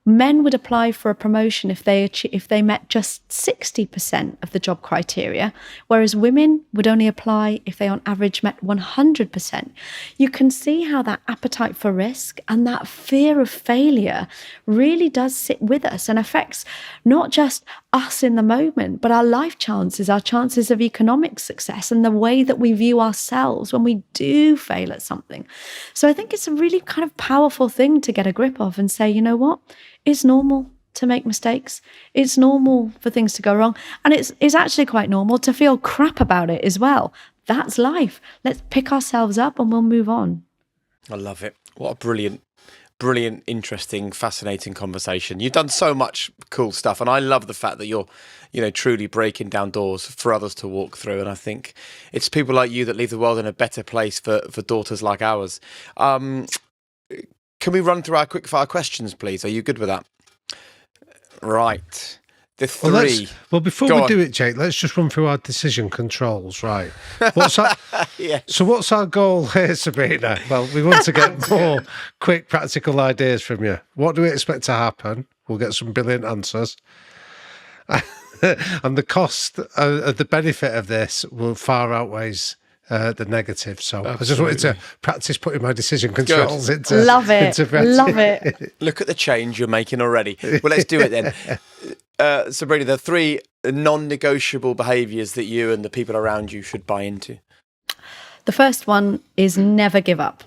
Men would apply for a promotion if they met just 60% of the job criteria, whereas women would only apply if they on average met 100%. You can see how that appetite for risk and that fear of failure really does sit with us and affects not just us in the moment, but our life chances, our chances of economic success, and the way that we view ourselves when we do fail at something. So I think it's a really kind of powerful thing to get a grip of and say, you know what? It's normal to make mistakes. It's normal for things to go wrong. And it's actually quite normal to feel crap about it as well. That's life. Let's pick ourselves up and we'll move on. I love it. What a brilliant, interesting, fascinating conversation. You've done so much cool stuff. And I love the fact that you're, truly breaking down doors for others to walk through. And I think it's people like you that leave the world in a better place for daughters like ours. Can we run through our quickfire questions, please? Are you good with that? Right. The three. Well, before we do it, Jake, let's just run through our decision controls, right? Yes. So what's our goal here, Sabrina? Well, we want to get more quick, practical ideas from you. What do we expect to happen? We'll get some brilliant answers. And the cost, the benefit of this will far outweighs the negative. So absolutely. I just wanted to practice putting my decision controls into Love it. Love it. Look at the change you're making already. Well, let's do it then. Sabrina, the three non-negotiable behaviours that you and the people around you should buy into. The first one is never give up.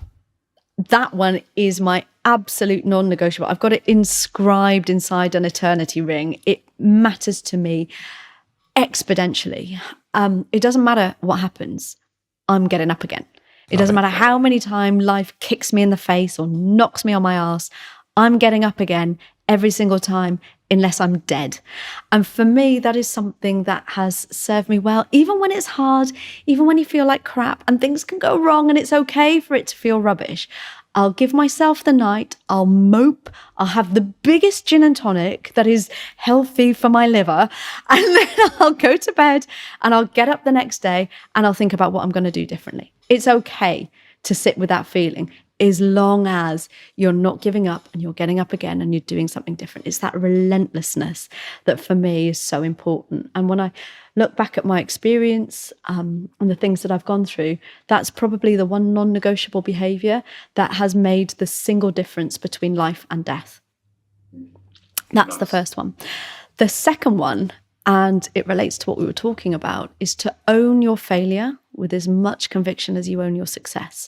That one is my absolute non-negotiable. I've got it inscribed inside an eternity ring. It matters to me exponentially. It doesn't matter what happens. I'm getting up again. It doesn't matter how many times life kicks me in the face or knocks me on my ass. I'm getting up again every single time unless I'm dead. And for me, that is something that has served me well, even when it's hard, even when you feel like crap and things can go wrong and it's okay for it to feel rubbish. I'll give myself the night, I'll mope, I'll have the biggest gin and tonic that is healthy for my liver, and then I'll go to bed and I'll get up the next day and I'll think about what I'm going to do differently. It's okay to sit with that feeling as long as you're not giving up and you're getting up again and you're doing something different. It's that relentlessness that for me is so important. And when I look back at my experience and the things that I've gone through, that's probably the one non-negotiable behaviour that has made the single difference between life and death. That's the first one. The second one, and it relates to what we were talking about, is to own your failure with as much conviction as you own your success.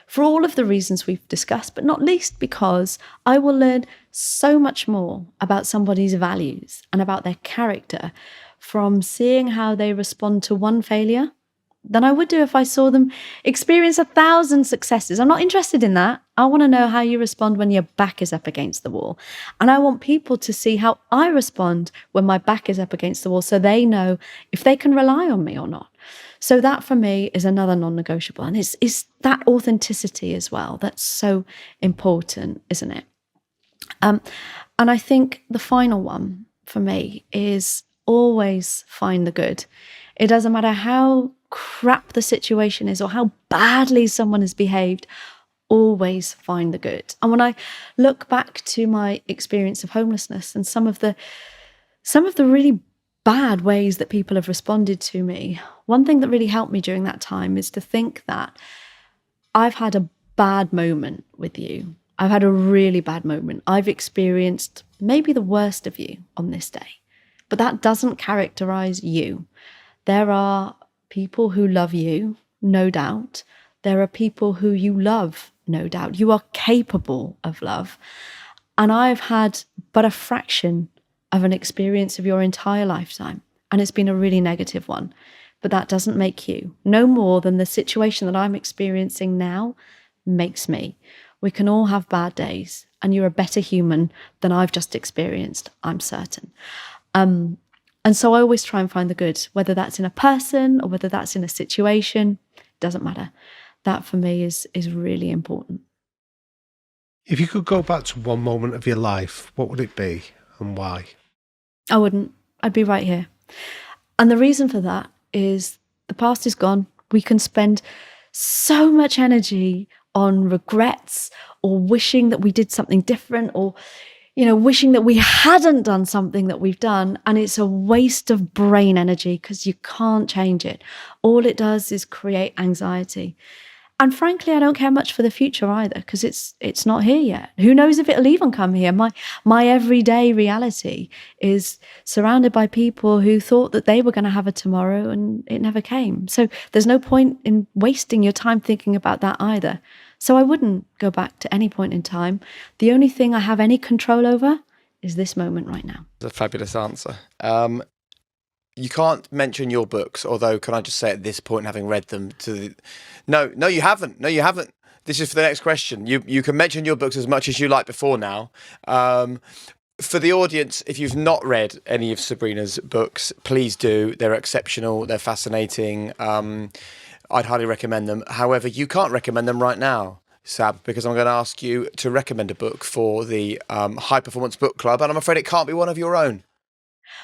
For all of the reasons we've discussed, but not least because I will learn so much more about somebody's values and about their character from seeing how they respond to one failure than I would do if I saw them experience 1,000 successes. I'm not interested in that. I want to know how you respond when your back is up against the wall. And I want people to see how I respond when my back is up against the wall so they know if they can rely on me or not. So that for me is another non-negotiable. And it's that authenticity as well. That's so important, isn't it? And I think the final one for me is always find the good. It doesn't matter how crap the situation is or how badly someone has behaved, always find the good. And when I look back to my experience of homelessness and some of the really bad ways that people have responded to me, one thing that really helped me during that time is to think that I've had a bad moment with you. I've had a really bad moment. I've experienced maybe the worst of you on this day, but that doesn't characterize you. There are people who love you, no doubt. There are people who you love, no doubt. You are capable of love. And I've had but a fraction of an experience of your entire lifetime. And it's been a really negative one. But that doesn't make you. No more than the situation that I'm experiencing now makes me. We can all have bad days. And you're a better human than I've just experienced, I'm certain. And so I always try and find the good, whether that's in a person or whether that's in a situation, doesn't matter. That for me is really important. If you could go back to one moment of your life, what would it be and why? I wouldn't. I'd be right here. And the reason for that is the past is gone. We can spend so much energy on regrets or wishing that we did something different or wishing that we hadn't done something that we've done, and it's a waste of brain energy because you can't change it. All it does is create anxiety. And frankly, I don't care much for the future either, because it's not here yet. Who knows if it'll even come here? My everyday reality is surrounded by people who thought that they were going to have a tomorrow, and it never came. So there's no point in wasting your time thinking about that either. So I wouldn't go back to any point in time. The only thing I have any control over is this moment right now. That's a fabulous answer. You can't mention your books, although can I just say at this point, having read them, no, you haven't. No, you haven't. This is for the next question. You can mention your books as much as you like before now. For the audience, if you've not read any of Sabrina's books, please do. They're exceptional. They're fascinating. I'd highly recommend them. However, you can't recommend them right now, Sab, because I'm going to ask you to recommend a book for the High Performance Book Club, and I'm afraid it can't be one of your own.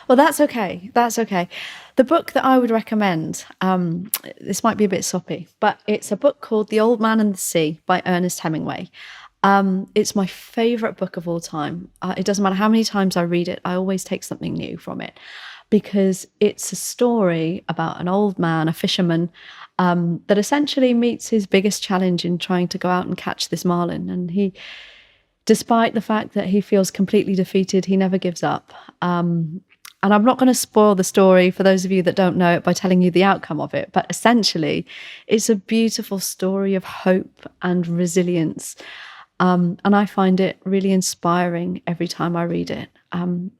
Well, that's okay. That's okay. The book that I would recommend, this might be a bit soppy, but it's a book called The Old Man and the Sea by Ernest Hemingway. It's my favourite book of all time. It doesn't matter how many times I read it, I always take something new from it, because it's a story about an old man, a fisherman, that essentially meets his biggest challenge in trying to go out and catch this marlin. And he, despite the fact that he feels completely defeated, he never gives up. And I'm not going to spoil the story for those of you that don't know it by telling you the outcome of it, but essentially it's a beautiful story of hope and resilience. And I find it really inspiring every time I read it.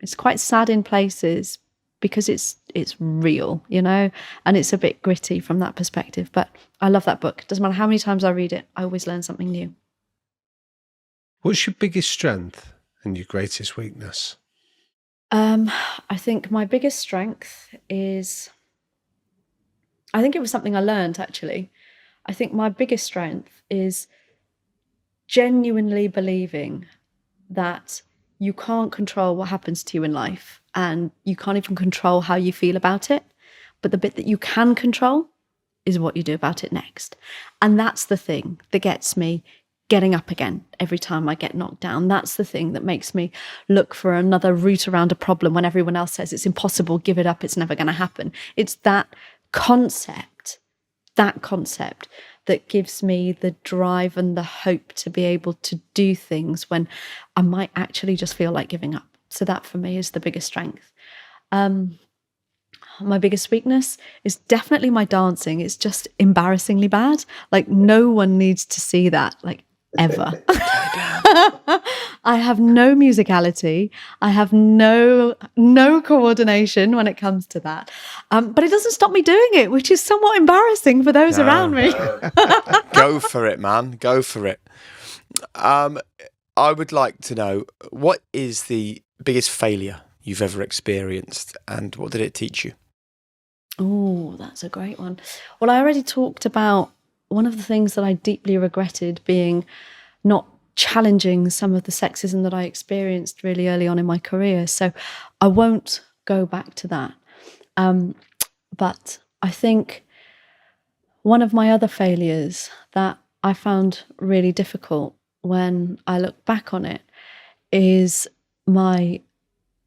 It's quite sad in places because it's real, and it's a bit gritty from that perspective. But I love that book. Doesn't matter how many times I read it, I always learn something new. What's your biggest strength and your greatest weakness? I think my biggest strength is, I think it was something I learned actually. I think my biggest strength is genuinely believing that you can't control what happens to you in life, and you can't even control how you feel about it. But the bit that you can control is what you do about it next. And that's the thing that gets me getting up again every time I get knocked down. That's the thing that makes me look for another route around a problem when everyone else says it's impossible, give it up, it's never going to happen. It's that concept that gives me the drive and the hope to be able to do things when I might actually just feel like giving up. So that for me is the biggest strength. My biggest weakness is definitely my dancing. It's just embarrassingly bad. Like, no one needs to see that, like, ever. I have no musicality. I have no coordination when it comes to that. But it doesn't stop me doing it, which is somewhat embarrassing for those around me. Go for it, man. Go for it. I would like to know, what is the biggest failure you've ever experienced, and what did it teach you? Oh, that's a great one. Well, I already talked about one of the things that I deeply regretted being not challenging some of the sexism that I experienced really early on in my career. So I won't go back to that. But I think one of my other failures that I found really difficult when I look back on it is my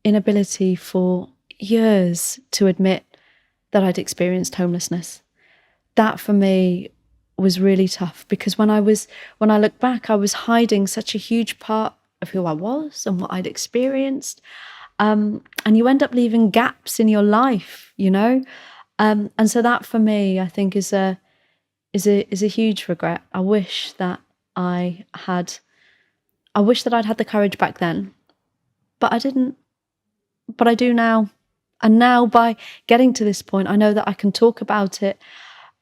inability for years to admit that I'd experienced homelessness. That for me was really tough, because when I look back, I was hiding such a huge part of who I was and what I'd experienced. And you end up leaving gaps in your life, And so that for me, I think is a huge regret. I wish that I'd had the courage back then, but I didn't. But I do now. And now, by getting to this point, I know that I can talk about it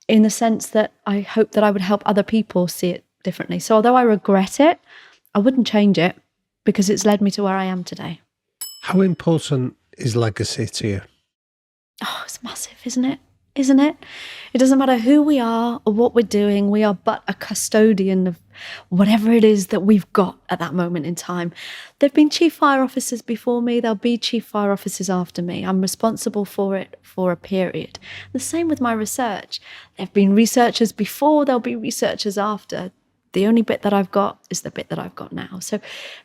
in the sense that I hope that I would help other people see it differently. So although I regret it, I wouldn't change it, because it's led me to where I am today. How important is legacy to you? Oh, it's massive, isn't it? Isn't it? It doesn't matter who we are or what we're doing. We are but a custodian of whatever it is that we've got at that moment in time. There've been chief fire officers before me. There'll be chief fire officers after me. I'm responsible for it for a period. The same with my research. There've been researchers before. There'll be researchers after. The only bit that I've got is the bit that I've got now. So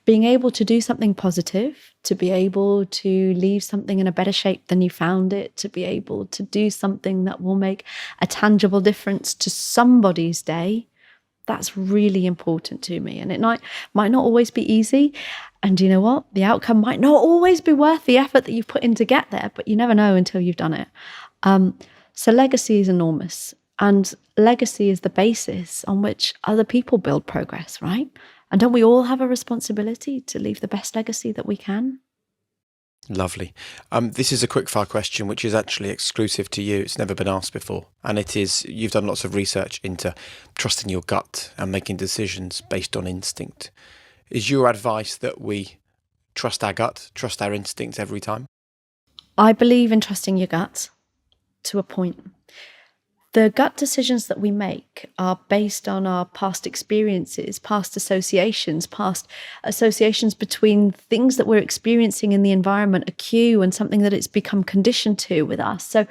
being able to do something positive, to be able to leave something in a better shape than you found it, to be able to do something that will make a tangible difference to somebody's day, that's really important to me. And it might not always be easy. And you know what? The outcome might not always be worth the effort that you've put in to get there, but you never know until you've done it. So legacy is enormous. And legacy is the basis on which other people build progress, right? And don't we all have a responsibility to leave the best legacy that we can? Lovely. This is a quickfire question, which is actually exclusive to you. It's never been asked before. And it is, you've done lots of research into trusting your gut and making decisions based on instinct. Is your advice that we trust our gut, trust our instincts every time? I believe in trusting your gut to a point. The gut decisions that we make are based on our past experiences, past associations between things that we're experiencing in the environment, a cue and something that it's become conditioned to with us. So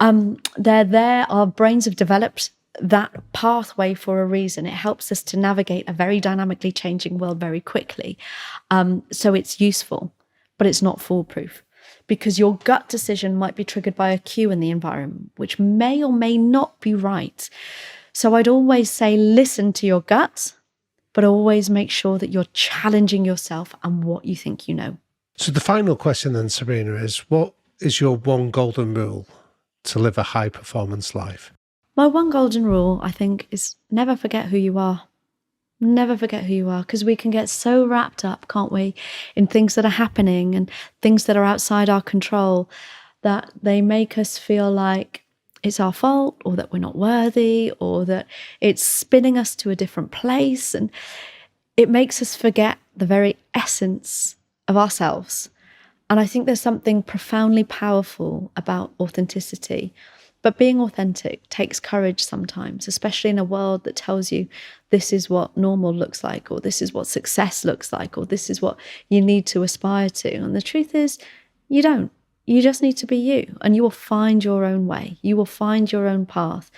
they're there, our brains have developed that pathway for a reason. It helps us to navigate a very dynamically changing world very quickly. So it's useful, but it's not foolproof. Because your gut decision might be triggered by a cue in the environment, which may or may not be right. So I'd always say, listen to your gut, but always make sure that you're challenging yourself and what you think you know. So the final question then, Sabrina, is what is your one golden rule to live a high performance life? My one golden rule, I think, is never forget who you are. Never forget who you are, because we can get so wrapped up, can't we, in things that are happening and things that are outside our control that they make us feel like it's our fault or that we're not worthy or that it's spinning us to a different place. And it makes us forget the very essence of ourselves. And I think there's something profoundly powerful about authenticity. But being authentic takes courage sometimes, especially in a world that tells you this is what normal looks like, or this is what success looks like, or this is what you need to aspire to. And the truth is, you don't. You just need to be you, and you will find your own way. You will find your own path.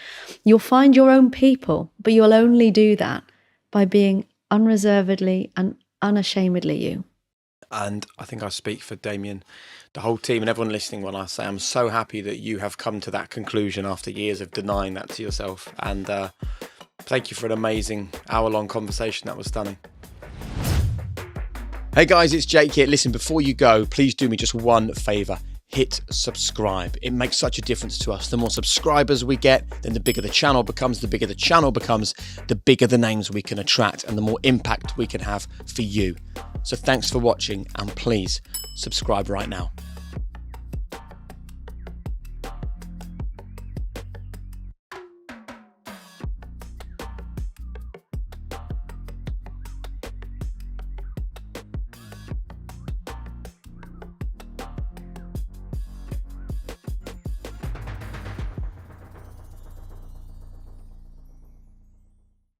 You'll find your own people, but you'll only do that by being unreservedly and unashamedly you. And I think I speak for Damian, the whole team and everyone listening when I say I'm so happy that you have come to that conclusion after years of denying that to yourself. And thank you for an amazing hour-long conversation. That was stunning. Hey guys, it's Jake here. Listen, before you go, please do me just one favour. Hit subscribe. It makes such a difference to us. The more subscribers we get, then the bigger the channel becomes. The bigger the channel becomes, the bigger the names we can attract and the more impact we can have for you. So thanks for watching, and please subscribe right now.